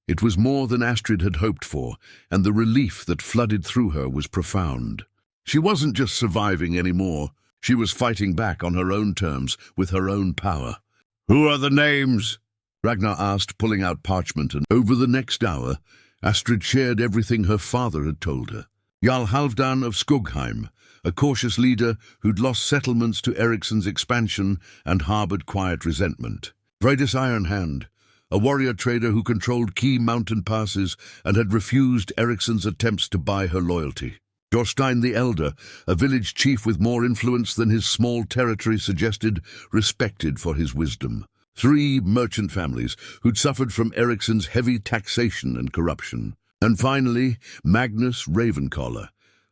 It was more than Astrid had hoped for, and the relief that flooded through her was profound. She wasn't just surviving anymore. She was fighting back on her own terms, with her own power. "Who are the names?" Ragnar asked, pulling out parchment, and over the next hour, Astrid shared everything her father had told her. Jarl Halfdan of Skogheim, a cautious leader who'd lost settlements to Eriksson's expansion and harbored quiet resentment. Vridis Ironhand, a warrior trader who controlled key mountain passes and had refused Eriksson's attempts to buy her loyalty. Jorstein the Elder, a village chief with more influence than his small territory suggested, respected for his wisdom. 3 merchant families who'd suffered from Eriksson's heavy taxation and corruption. And finally, Magnus Ravencollar,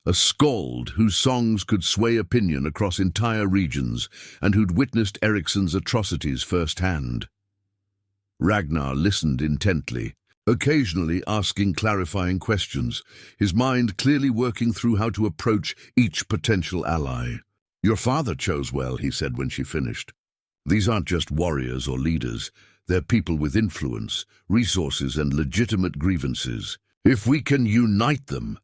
a skald whose songs could sway opinion across entire regions and who'd witnessed Eriksson's atrocities firsthand. Ragnar listened intently, occasionally asking clarifying questions, his mind clearly working through how to approach each potential ally. "Your father chose well," he said when she finished. "These aren't just warriors or leaders. They're people with influence, resources, and legitimate grievances. If we can unite them—"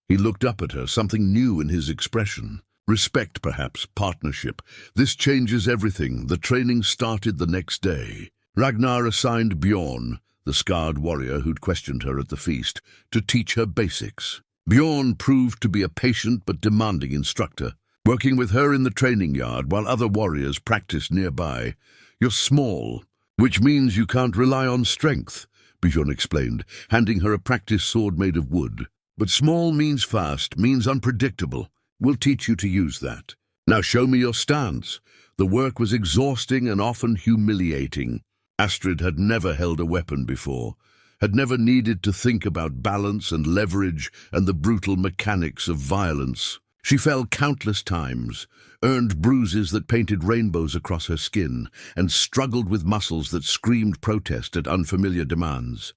He looked up at her, something new in his expression. Respect, perhaps, partnership. "This changes everything." The training started the next day. Ragnar assigned Bjorn, the scarred warrior who'd questioned her at the feast, to teach her basics. Bjorn proved to be a patient but demanding instructor, working with her in the training yard while other warriors practiced nearby. "You're small, which means you can't rely on strength," Bjorn explained, handing her a practice sword made of wood. "But small means fast, means unpredictable. We'll teach you to use that. Now show me your stance." The work was exhausting and often humiliating. Astrid had never held a weapon before, had never needed to think about balance and leverage and the brutal mechanics of violence. She fell countless times, earned bruises that painted rainbows across her skin, and struggled with muscles that screamed protest at unfamiliar demands.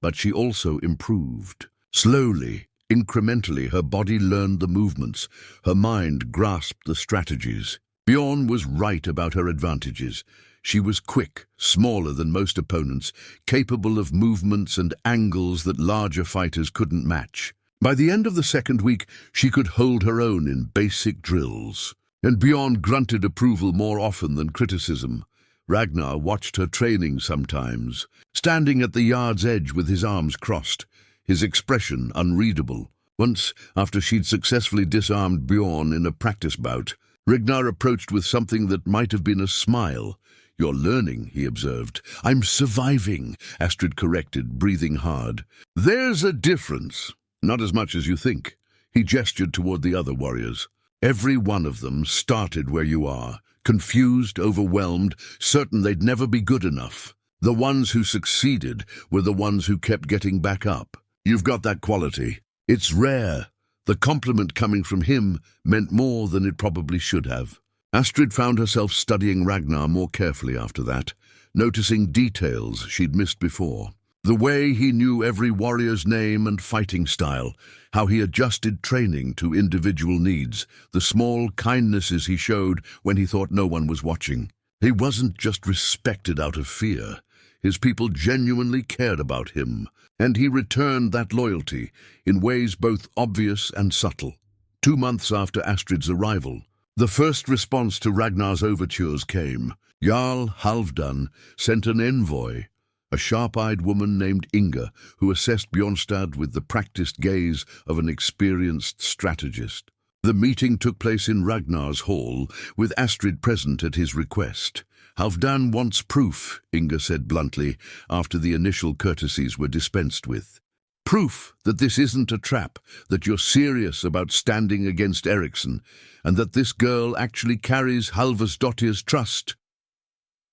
But she also improved. Slowly, incrementally, her body learned the movements, her mind grasped the strategies. Bjorn was right about her advantages. She was quick, smaller than most opponents, capable of movements and angles that larger fighters couldn't match. By the end of the second week, she could hold her own in basic drills. And Bjorn grunted approval more often than criticism. Ragnar watched her training sometimes, standing at the yard's edge with his arms crossed, his expression unreadable. Once, after she'd successfully disarmed Bjorn in a practice bout, Ragnar approached with something that might have been a smile. "You're learning," he observed. "I'm surviving," Astrid corrected, breathing hard. "There's a difference." "Not as much as you think." He gestured toward the other warriors. Every one of them started where you are, confused, overwhelmed, certain they'd never be good enough. The ones who succeeded were the ones who kept getting back up. You've got that quality. It's rare. The compliment coming from him meant more than it probably should have. Astrid found herself studying Ragnar more carefully after that, noticing details she'd missed before. The way he knew every warrior's name and fighting style, how he adjusted training to individual needs, the small kindnesses he showed when he thought no one was watching. He wasn't just respected out of fear. His people genuinely cared about him, and he returned that loyalty in ways both obvious and subtle. 2 months after Astrid's arrival, the first response to Ragnar's overtures came. Jarl Halfdan sent an envoy, a sharp-eyed woman named Inga, who assessed Bjornstad with the practiced gaze of an experienced strategist. The meeting took place in Ragnar's hall, with Astrid present at his request. Halfdan wants proof, Inga said bluntly, after the initial courtesies were dispensed with. Proof that this isn't a trap, that you're serious about standing against Eriksson, and that this girl actually carries Halvarsdottir's trust.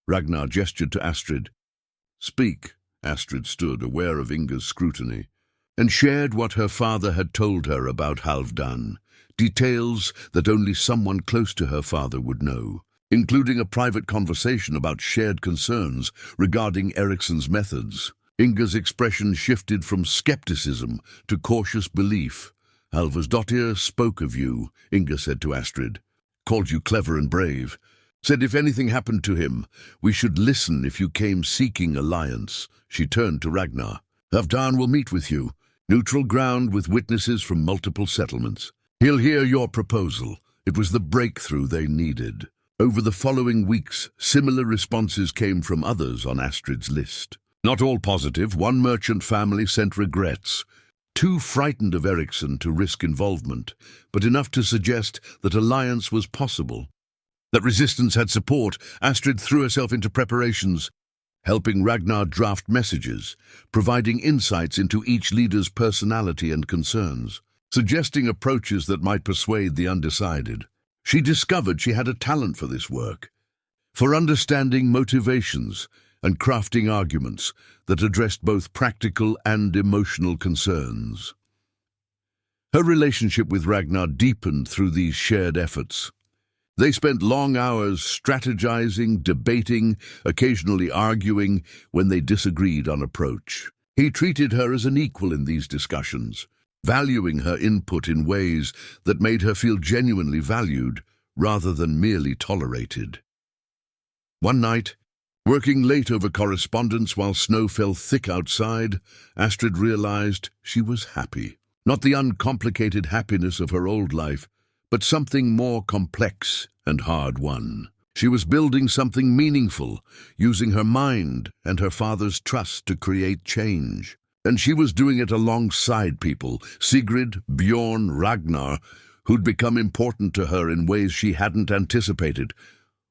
Ragnar gestured to Astrid. Speak, Astrid stood, aware of Inga's scrutiny, and shared what her father had told her about Halfdan, details that only someone close to her father would know, including a private conversation about shared concerns regarding Eriksson's methods. Inga's expression shifted from skepticism to cautious belief. Halvarsdottir spoke of you, Inga said to Astrid, called you clever and brave, said if anything happened to him, we should listen if you came seeking alliance. She turned to Ragnar. Halfdan will meet with you, neutral ground with witnesses from multiple settlements. He'll hear your proposal. It was the breakthrough they needed. Over the following weeks, similar responses came from others on Astrid's list. Not all positive. One merchant family sent regrets, too frightened of Eriksson to risk involvement, but enough to suggest that alliance was possible. That resistance had support. Astrid threw herself into preparations, helping Ragnar draft messages, providing insights into each leader's personality and concerns, suggesting approaches that might persuade the undecided. She discovered she had a talent for this work, for understanding motivations and crafting arguments that addressed both practical and emotional concerns. Her relationship with Ragnar deepened through these shared efforts. They spent long hours strategizing, debating, occasionally arguing when they disagreed on approach. He treated her as an equal in these discussions, valuing her input in ways that made her feel genuinely valued rather than merely tolerated. One night, working late over correspondence while snow fell thick outside, Astrid realized she was happy. Not the uncomplicated happiness of her old life, but something more complex and hard-won. She was building something meaningful, using her mind and her father's trust to create change. And she was doing it alongside people, Sigrid, Bjorn, Ragnar, who'd become important to her in ways she hadn't anticipated.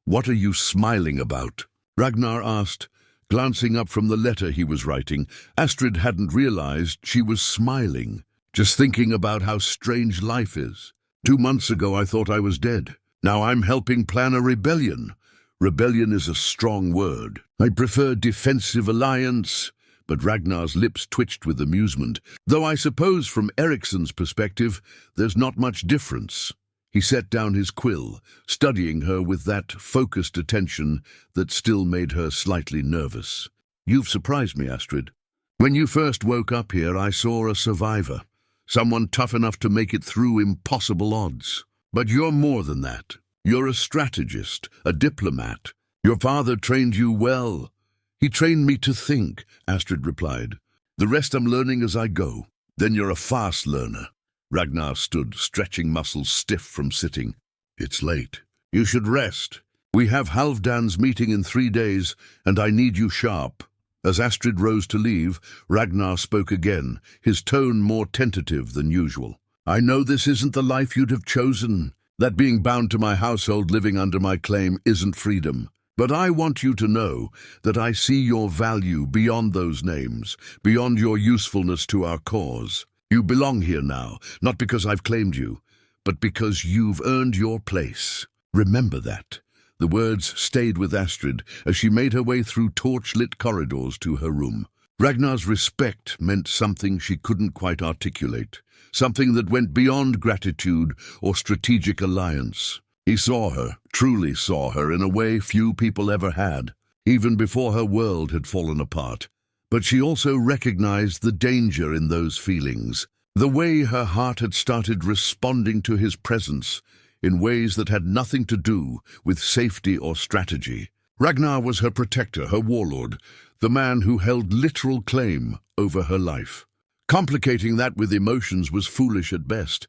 "What are you smiling about?" Ragnar asked, glancing up from the letter he was writing. Astrid hadn't realized she was smiling, just thinking about how strange life is. 2 months ago I thought I was dead. Now I'm helping plan a rebellion. Rebellion is a strong word. I prefer defensive alliance, but Ragnar's lips twitched with amusement. Though I suppose from Eriksson's perspective, there's not much difference. He set down his quill, studying her with that focused attention that still made her slightly nervous. You've surprised me, Astrid. When you first woke up here, I saw a survivor. Someone tough enough to make it through impossible odds. But you're more than that. You're a strategist, a diplomat. Your father trained you well. He trained me to think, Astrid replied. The rest I'm learning as I go. Then you're a fast learner. Ragnar stood, stretching muscles stiff from sitting. It's late. You should rest. We have Halfdan's meeting in 3 days, and I need you sharp. As Astrid rose to leave, Ragnar spoke again, his tone more tentative than usual. I know this isn't the life you'd have chosen. That being bound to my household, living under my claim, isn't freedom. But I want you to know that I see your value beyond those names, beyond your usefulness to our cause. You belong here now, not because I've claimed you, but because you've earned your place. Remember that." The words stayed with Astrid as she made her way through torch-lit corridors to her room. Ragnar's respect meant something she couldn't quite articulate, something that went beyond gratitude or strategic alliance. He saw her, truly saw her, in a way few people ever had, even before her world had fallen apart. But she also recognized the danger in those feelings, the way her heart had started responding to his presence in ways that had nothing to do with safety or strategy. Ragnar was her protector, her warlord, the man who held literal claim over her life. Complicating that with emotions was foolish at best,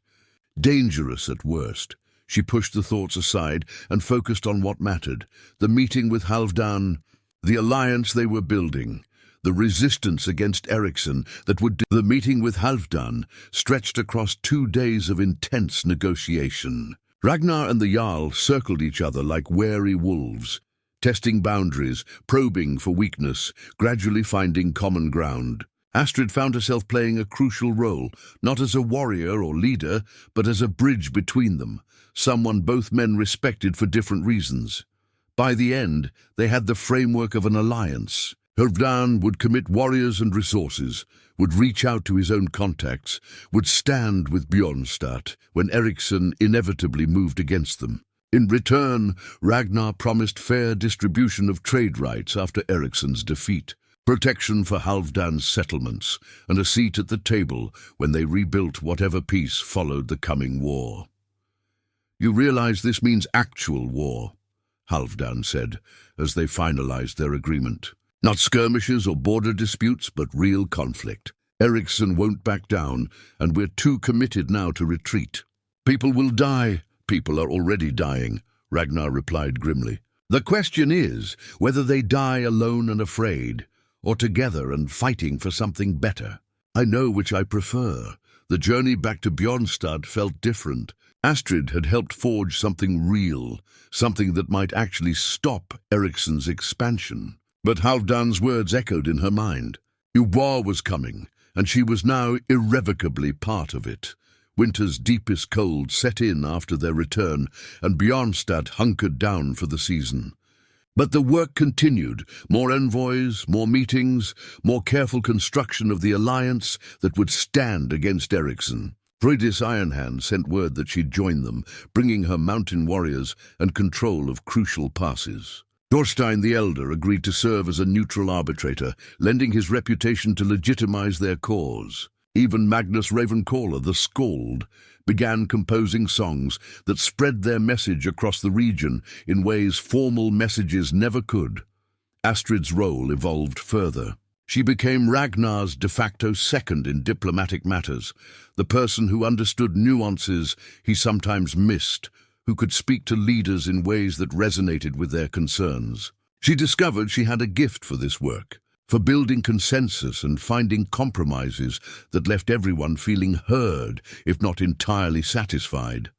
dangerous at worst. She pushed the thoughts aside and focused on what mattered: the meeting with Halfdan, the alliance they were building, the resistance against Eriksson that would do. The meeting with Halfdan stretched across 2 days of intense negotiation. Ragnar and the Jarl circled each other like wary wolves, testing boundaries, probing for weakness, gradually finding common ground. Astrid found herself playing a crucial role, not as a warrior or leader, but as a bridge between them, someone both men respected for different reasons. By the end, they had the framework of an alliance. Halfdan would commit warriors and resources, would reach out to his own contacts, would stand with Bjornstad when Eriksson inevitably moved against them. In return, Ragnar promised fair distribution of trade rights after Eriksson's defeat, protection for Halfdan's settlements, and a seat at the table when they rebuilt whatever peace followed the coming war. "You realize this means actual war," Halfdan said, as they finalized their agreement. "Not skirmishes or border disputes, but real conflict. Eriksson won't back down, and we're too committed now to retreat." "People will die." "People are already dying," Ragnar replied grimly. "The question is whether they die alone and afraid, or together and fighting for something better. I know which I prefer." The journey back to Bjornstad felt different. Astrid had helped forge something real, something that might actually stop Eriksson's expansion. But Halfdan's words echoed in her mind. War was coming, and she was now irrevocably part of it. Winter's deepest cold set in after their return, and Bjornstad hunkered down for the season. But the work continued, more envoys, more meetings, more careful construction of the alliance that would stand against Eriksson. Freydis Ironhand sent word that she'd join them, bringing her mountain warriors and control of crucial passes. Thorstein the Elder agreed to serve as a neutral arbitrator, lending his reputation to legitimize their cause. Even Magnus Ravencaller, the Skald, began composing songs that spread their message across the region in ways formal messages never could. Astrid's role evolved further. She became Ragnar's de facto second in diplomatic matters, the person who understood nuances he sometimes missed, who could speak to leaders in ways that resonated with their concerns. She discovered she had a gift for this work, for building consensus and finding compromises that left everyone feeling heard, if not entirely satisfied.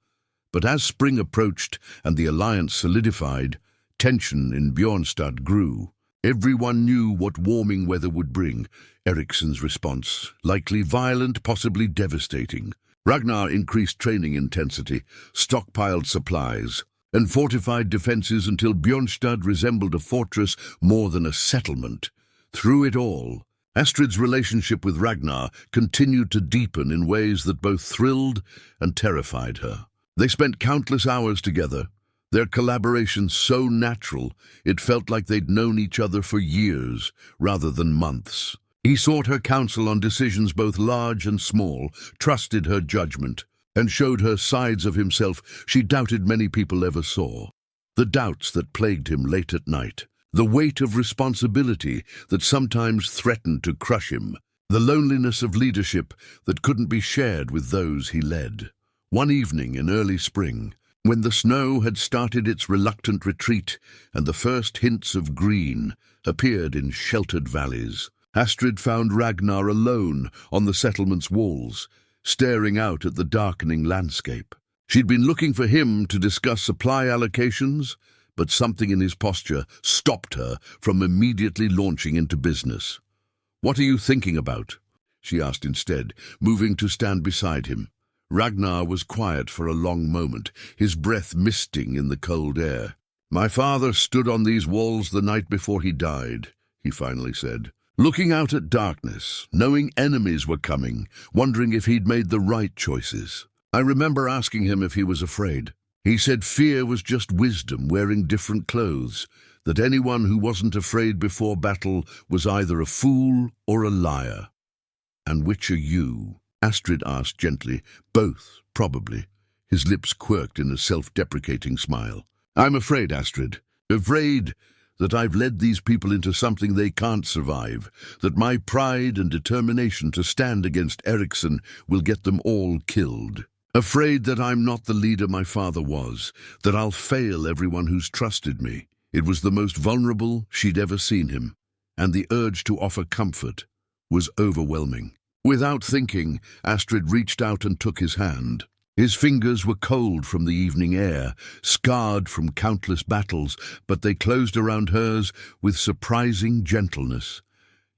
But as spring approached and the alliance solidified, tension in Bjornstad grew. Everyone knew what warming weather would bring. Eriksson's response, likely violent, possibly devastating. Ragnar increased training intensity, stockpiled supplies, and fortified defenses until Bjornstad resembled a fortress more than a settlement. Through it all, Astrid's relationship with Ragnar continued to deepen in ways that both thrilled and terrified her. They spent countless hours together, their collaboration so natural it felt like they'd known each other for years rather than months. He sought her counsel on decisions both large and small, trusted her judgment, and showed her sides of himself she doubted many people ever saw. The doubts that plagued him late at night, the weight of responsibility that sometimes threatened to crush him, the loneliness of leadership that couldn't be shared with those he led. One evening in early spring, when the snow had started its reluctant retreat and the first hints of green appeared in sheltered valleys, Astrid found Ragnar alone on the settlement's walls, staring out at the darkening landscape. She'd been looking for him to discuss supply allocations, but something in his posture stopped her from immediately launching into business. "What are you thinking about?" she asked instead, moving to stand beside him. Ragnar was quiet for a long moment, his breath misting in the cold air. "My father stood on these walls the night before he died," he finally said, looking out at darkness, knowing enemies were coming, wondering if he'd made the right choices. I remember asking him if he was afraid. He said fear was just wisdom wearing different clothes, that anyone who wasn't afraid before battle was either a fool or a liar. "And which are you?" Astrid asked gently. "Both, probably." His lips quirked in a self-deprecating smile. "I'm afraid, Astrid. Afraid that I've led these people into something they can't survive, that my pride and determination to stand against Eriksson will get them all killed. Afraid that I'm not the leader my father was, that I'll fail everyone who's trusted me." It was the most vulnerable she'd ever seen him, and the urge to offer comfort was overwhelming. Without thinking, Astrid reached out and took his hand. His fingers were cold from the evening air, scarred from countless battles, but they closed around hers with surprising gentleness.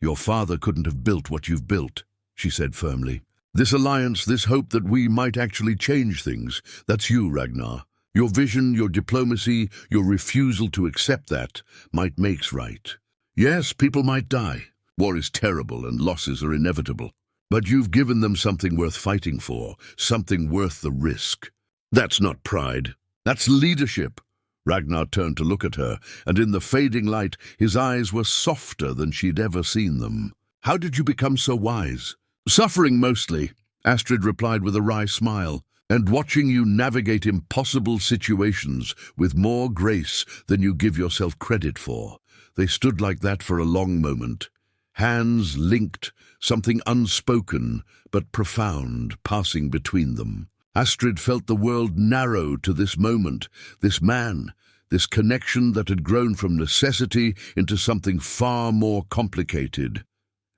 "Your father couldn't have built what you've built," she said firmly. "This alliance, this hope that we might actually change things, that's you, Ragnar. Your vision, your diplomacy, your refusal to accept that, might makes right. Yes, people might die. War is terrible and losses are inevitable. But you've given them something worth fighting for, something worth the risk. That's not pride. That's leadership." Ragnar turned to look at her, and in the fading light, his eyes were softer than she'd ever seen them. "How did you become so wise?" "Suffering mostly," Astrid replied with a wry smile, "and watching you navigate impossible situations with more grace than you give yourself credit for." They stood like that for a long moment, hands linked, something unspoken but profound passing between them. Astrid felt the world narrow to this moment, this man, this connection that had grown from necessity into something far more complicated.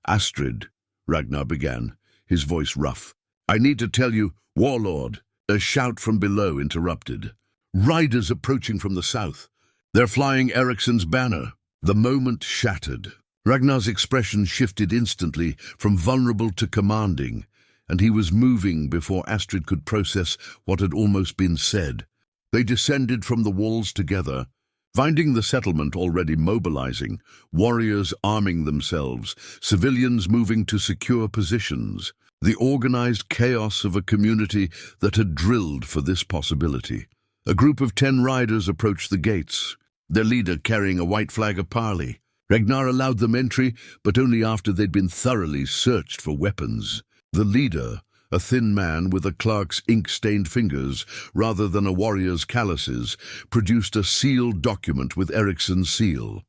"Astrid," Ragnar began, his voice rough, "I need to tell you—" "Warlord," a shout from below interrupted. "Riders approaching from the south. They're flying Eriksson's banner." The moment shattered. Ragnar's expression shifted instantly from vulnerable to commanding, and he was moving before Astrid could process what had almost been said. They descended from the walls together, finding the settlement already mobilizing, warriors arming themselves, civilians moving to secure positions, the organized chaos of a community that had drilled for this possibility. A group of 10 riders approached the gates, their leader carrying a white flag of parley. Ragnar allowed them entry, but only after they'd been thoroughly searched for weapons. The leader, a thin man with a clerk's ink-stained fingers rather than a warrior's calluses, produced a sealed document with Eriksson's seal.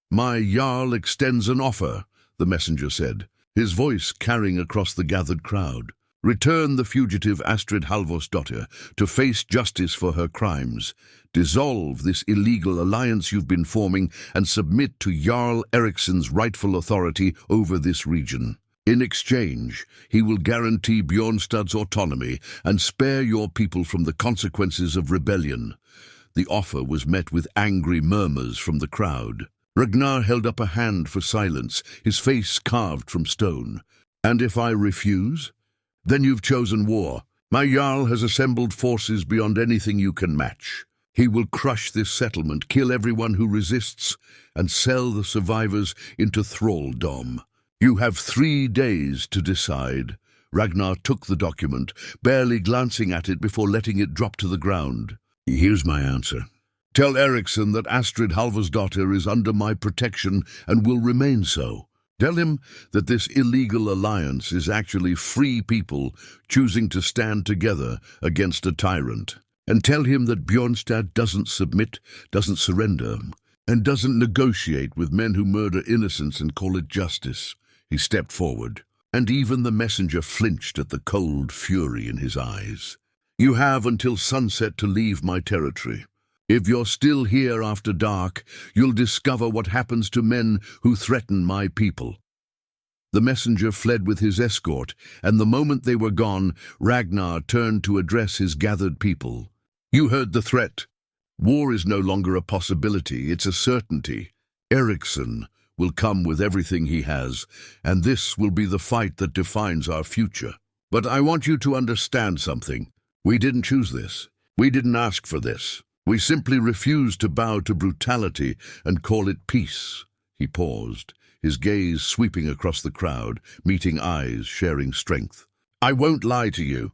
"My Jarl extends an offer," the messenger said, his voice carrying across the gathered crowd. "Return the fugitive Astrid Halvorsdottir to face justice for her crimes. Dissolve this illegal alliance you've been forming and submit to Jarl Eriksson's rightful authority over this region. In exchange, he will guarantee Bjornstad's autonomy and spare your people from the consequences of rebellion." The offer was met with angry murmurs from the crowd. Ragnar held up a hand for silence, his face carved from stone. "And if I refuse? Then you've chosen war. My Jarl has assembled forces beyond anything you can match. He will crush this settlement, kill everyone who resists, and sell the survivors into thralldom. You have 3 days to decide." Ragnar took the document, barely glancing at it before letting it drop to the ground. "Here's my answer. Tell Eriksson that Astrid Halvorsdottir is under my protection and will remain so. Tell him that this illegal alliance is actually free people choosing to stand together against a tyrant. And tell him that Bjornstad doesn't submit, doesn't surrender, and doesn't negotiate with men who murder innocents and call it justice." He stepped forward, and even the messenger flinched at the cold fury in his eyes. "You have until sunset to leave my territory. If you're still here after dark, you'll discover what happens to men who threaten my people." The messenger fled with his escort, and the moment they were gone, Ragnar turned to address his gathered people. "You heard the threat. War is no longer a possibility, it's a certainty. Eriksson will come with everything he has, and this will be the fight that defines our future. But I want you to understand something. We didn't choose this. We didn't ask for this. We simply refused to bow to brutality and call it peace." He paused, his gaze sweeping across the crowd, meeting eyes sharing strength. "I won't lie to you.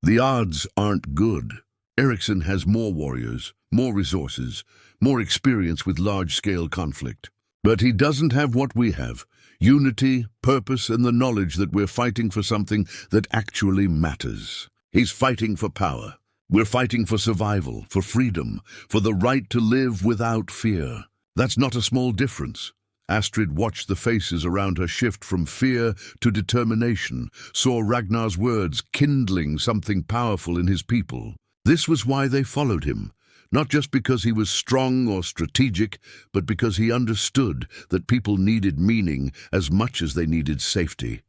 The odds aren't good. Eriksson has more warriors, more resources, more experience with large-scale conflict. But he doesn't have what we have: unity, purpose, and the knowledge that we're fighting for something that actually matters. He's fighting for power. We're fighting for survival, for freedom, for the right to live without fear. That's not a small difference." Astrid watched the faces around her shift from fear to determination, saw Ragnar's words kindling something powerful in his people. This was why they followed him, not just because he was strong or strategic, but because he understood that people needed meaning as much as they needed safety.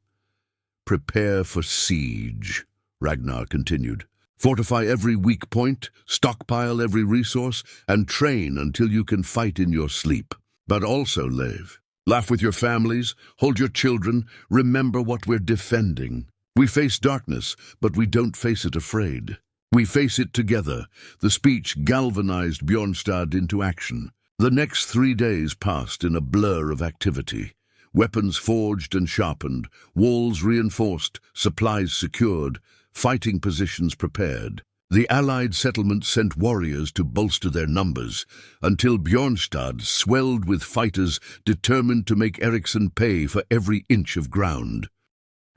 "Prepare for siege," Ragnar continued. "Fortify every weak point, stockpile every resource, and train until you can fight in your sleep. But also, Lev, laugh with your families, hold your children, remember what we're defending. We face darkness, but we don't face it afraid. We face it together." The speech galvanized Bjornstad into action. The next 3 days passed in a blur of activity. Weapons forged and sharpened, walls reinforced, supplies secured, fighting positions prepared. The Allied settlement sent warriors to bolster their numbers, until Bjornstad swelled with fighters determined to make Eriksson pay for every inch of ground.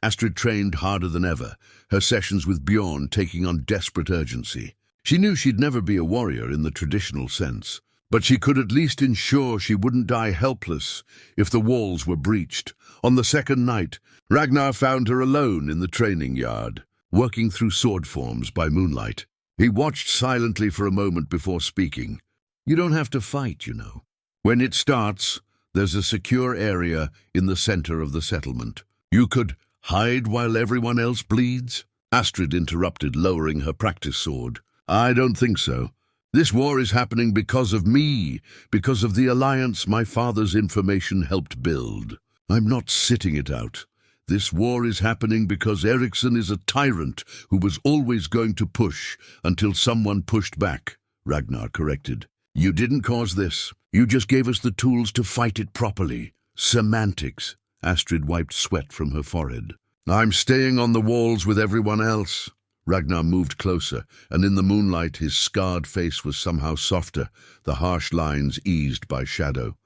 Astrid trained harder than ever, her sessions with Bjorn taking on desperate urgency. She knew she'd never be a warrior in the traditional sense, but she could at least ensure she wouldn't die helpless if the walls were breached. On the second night, Ragnar found her alone in the training yard, working through sword forms by moonlight. He watched silently for a moment before speaking. "You don't have to fight, you know. When it starts, there's a secure area in the center of the settlement. You could hide while everyone else bleeds?" Astrid interrupted, lowering her practice sword. "I don't think so. This war is happening because of me, because of the alliance my father's information helped build. I'm not sitting it out. This war is happening because Eriksson is a tyrant who was always going to push until someone pushed back," Ragnar corrected. "You didn't cause this. You just gave us the tools to fight it properly." "Semantics." Astrid wiped sweat from her forehead. "I'm staying on the walls with everyone else." Ragnar moved closer, and in the moonlight his scarred face was somehow softer, the harsh lines eased by shadow.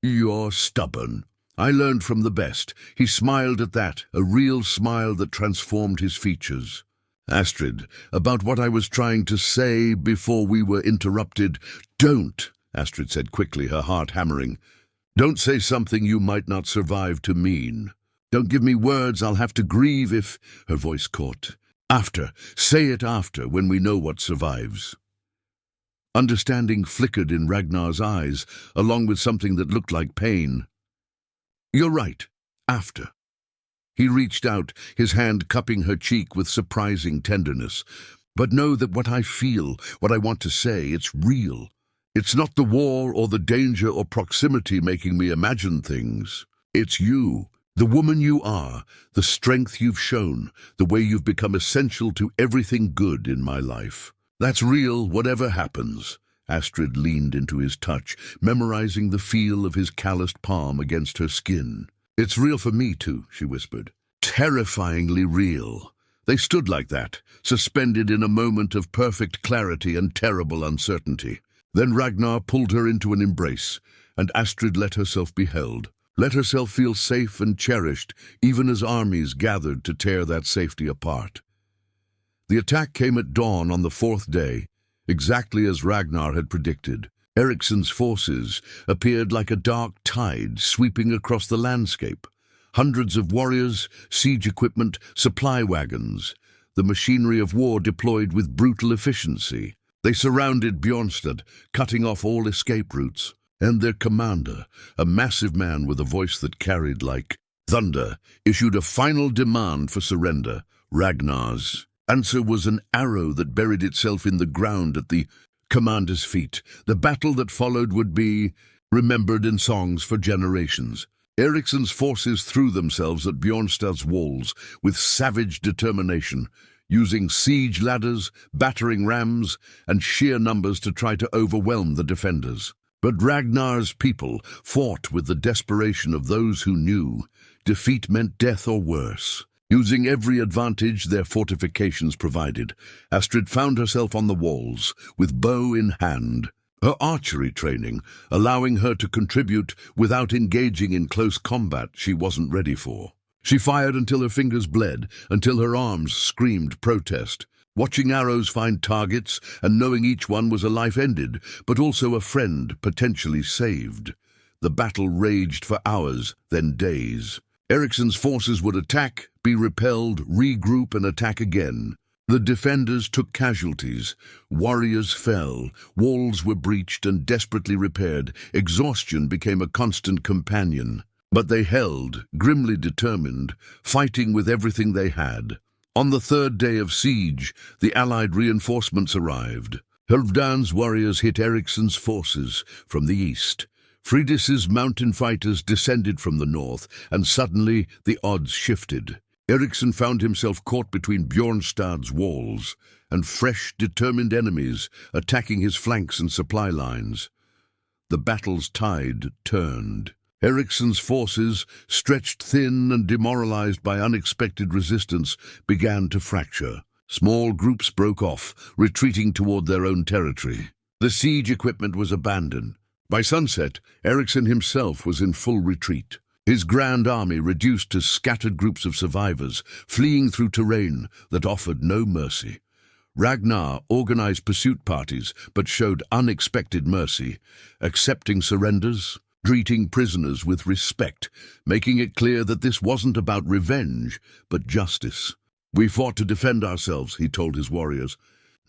"You're stubborn. I learned from the best." He smiled at that, a real smile that transformed his features. "Astrid, about what I was trying to say before we were interrupted." "Don't," Astrid said quickly, her heart hammering. "Don't say something you might not survive to mean. Don't give me words I'll have to grieve if—" Her voice caught. "After. Say it after, when we know what survives." Understanding flickered in Ragnar's eyes, along with something that looked like pain. "You're right. After." He reached out, his hand cupping her cheek with surprising tenderness. "But know that what I feel, what I want to say, it's real. It's not the war or the danger or proximity making me imagine things. It's you, the woman you are, the strength you've shown, the way you've become essential to everything good in my life. That's real, whatever happens." Astrid leaned into his touch, memorizing the feel of his calloused palm against her skin. "It's real for me, too," she whispered. "Terrifyingly real." They stood like that, suspended in a moment of perfect clarity and terrible uncertainty. Then Ragnar pulled her into an embrace, and Astrid let herself be held, let herself feel safe and cherished, even as armies gathered to tear that safety apart. The attack came at dawn on the 4th day, exactly as Ragnar had predicted. Eriksson's forces appeared like a dark tide sweeping across the landscape. Hundreds of warriors, siege equipment, supply wagons, the machinery of war deployed with brutal efficiency. They surrounded Bjornstad, cutting off all escape routes. And their commander, a massive man with a voice that carried like thunder, issued a final demand for surrender. Ragnar's answer was an arrow that buried itself in the ground at the commander's feet. The battle that followed would be remembered in songs for generations. Ericsson's forces threw themselves at Bjornstad's walls with savage determination, using siege ladders, battering rams, and sheer numbers to try to overwhelm the defenders. But Ragnar's people fought with the desperation of those who knew defeat meant death or worse. Using every advantage their fortifications provided, Astrid found herself on the walls, with bow in hand. Her archery training, allowing her to contribute without engaging in close combat she wasn't ready for. She fired until her fingers bled, until her arms screamed protest. Watching arrows find targets and knowing each one was a life ended, but also a friend potentially saved. The battle raged for hours, then days. Ericsson's forces would attack, be repelled, regroup and attack again. The defenders took casualties. Warriors fell. Walls were breached and desperately repaired. Exhaustion became a constant companion. But they held, grimly determined, fighting with everything they had. On the third day of siege, the Allied reinforcements arrived. Halfdan's warriors hit Ericsson's forces from the east. Fridis's mountain fighters descended from the north, and suddenly the odds shifted. Eriksson found himself caught between Bjornstad's walls and fresh, determined enemies attacking his flanks and supply lines. The battle's tide turned. Ericsson's forces, stretched thin and demoralized by unexpected resistance, began to fracture. Small groups broke off, retreating toward their own territory. The siege equipment was abandoned. By sunset, Eriksson himself was in full retreat. His grand army reduced to scattered groups of survivors, fleeing through terrain that offered no mercy. Ragnar organized pursuit parties, but showed unexpected mercy, accepting surrenders, treating prisoners with respect, making it clear that this wasn't about revenge, but justice. We fought to defend ourselves, he told his warriors,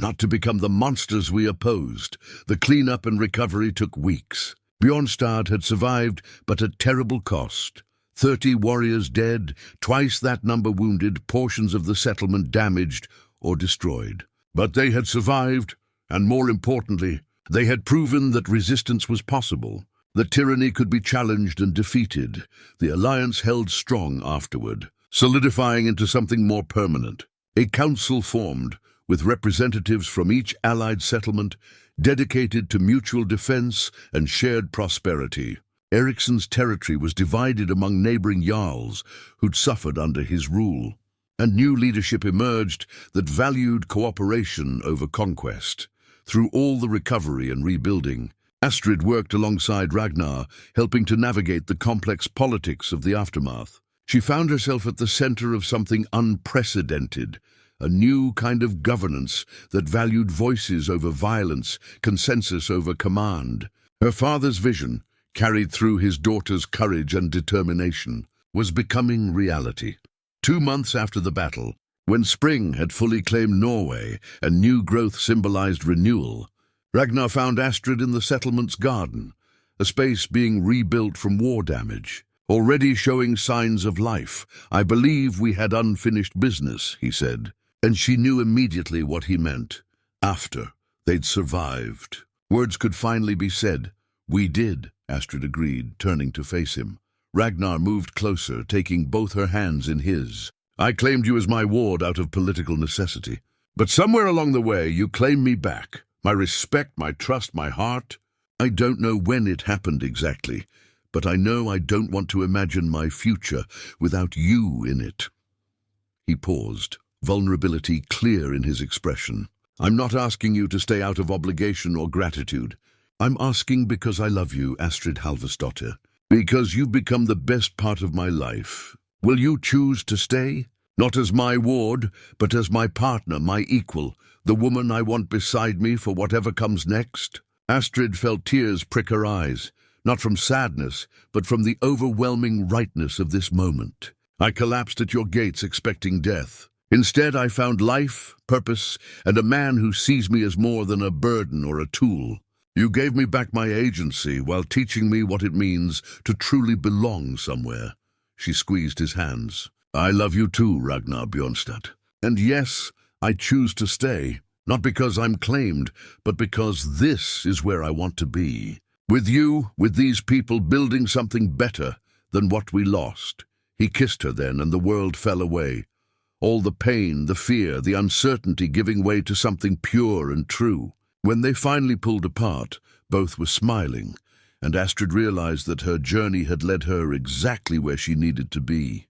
not to become the monsters we opposed. The cleanup and recovery took weeks. Bjornstad had survived, but at terrible cost. 30 warriors dead, twice that number wounded, portions of the settlement damaged or destroyed. But they had survived, and more importantly, they had proven that resistance was possible. The tyranny could be challenged and defeated. The alliance held strong afterward, solidifying into something more permanent. A council formed, with representatives from each Allied settlement, dedicated to mutual defense and shared prosperity. Ericsson's territory was divided among neighboring jarls who'd suffered under his rule, and new leadership emerged that valued cooperation over conquest. Through all the recovery and rebuilding, Astrid worked alongside Ragnar, helping to navigate the complex politics of the aftermath. She found herself at the center of something unprecedented, a new kind of governance that valued voices over violence, consensus over command. Her father's vision, carried through his daughter's courage and determination, was becoming reality. 2 months after the battle, when spring had fully claimed Norway and new growth symbolized renewal, Ragnar found Astrid in the settlement's garden, a space being rebuilt from war damage, already showing signs of life. "I believe we had unfinished business," he said, and she knew immediately what he meant. After they'd survived, words could finally be said. "We did," Astrid agreed, turning to face him. Ragnar moved closer, taking both her hands in his. "I claimed you as my ward out of political necessity, but somewhere along the way you claimed me back. My respect, my trust, my heart. I don't know when it happened exactly, but I know I don't want to imagine my future without you in it." He paused, vulnerability clear in his expression. "I'm not asking you to stay out of obligation or gratitude. I'm asking because I love you, Astrid Halvarsdottir. Because you've become the best part of my life. Will you choose to stay? Not as my ward, but as my partner, my equal, the woman I want beside me for whatever comes next?" Astrid felt tears prick her eyes, not from sadness, but from the overwhelming rightness of this moment. "I collapsed at your gates expecting death. Instead, I found life, purpose, and a man who sees me as more than a burden or a tool. You gave me back my agency while teaching me what it means to truly belong somewhere." She squeezed his hands. "I love you too, Ragnar Bjornstad. And yes, I choose to stay, not because I'm claimed, but because this is where I want to be. With you, with these people, building something better than what we lost. He kissed her then, and the world fell away. All the pain, the fear, the uncertainty giving way to something pure and true. When they finally pulled apart, both were smiling, and Astrid realized that her journey had led her exactly where she needed to be.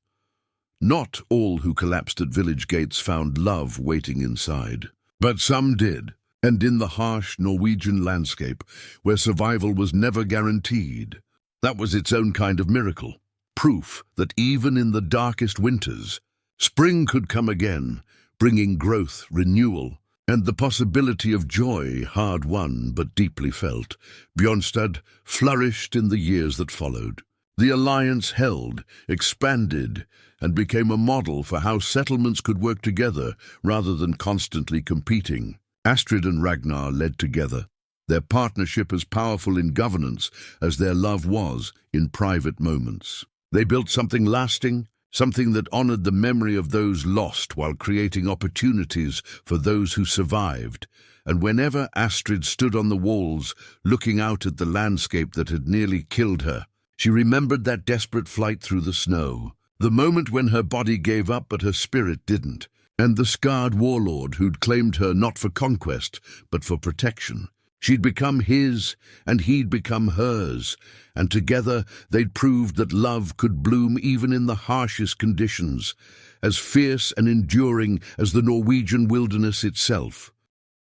Not all who collapsed at village gates found love waiting inside, but some did, and in the harsh Norwegian landscape, where survival was never guaranteed. That was its own kind of miracle, proof that even in the darkest winters, spring could come again, bringing growth, renewal, and the possibility of joy, hard won but deeply felt. Bjornstad flourished in the years that followed. The alliance held, expanded, and became a model for how settlements could work together rather than constantly competing. Astrid and Ragnar led together, their partnership as powerful in governance as their love was in private moments. They built something lasting, something that honored the memory of those lost while creating opportunities for those who survived. And whenever Astrid stood on the walls, looking out at the landscape that had nearly killed her, she remembered that desperate flight through the snow, the moment when her body gave up but her spirit didn't, and the scarred warlord who'd claimed her not for conquest but for protection. She'd become his, and he'd become hers, and together they'd proved that love could bloom even in the harshest conditions, as fierce and enduring as the Norwegian wilderness itself.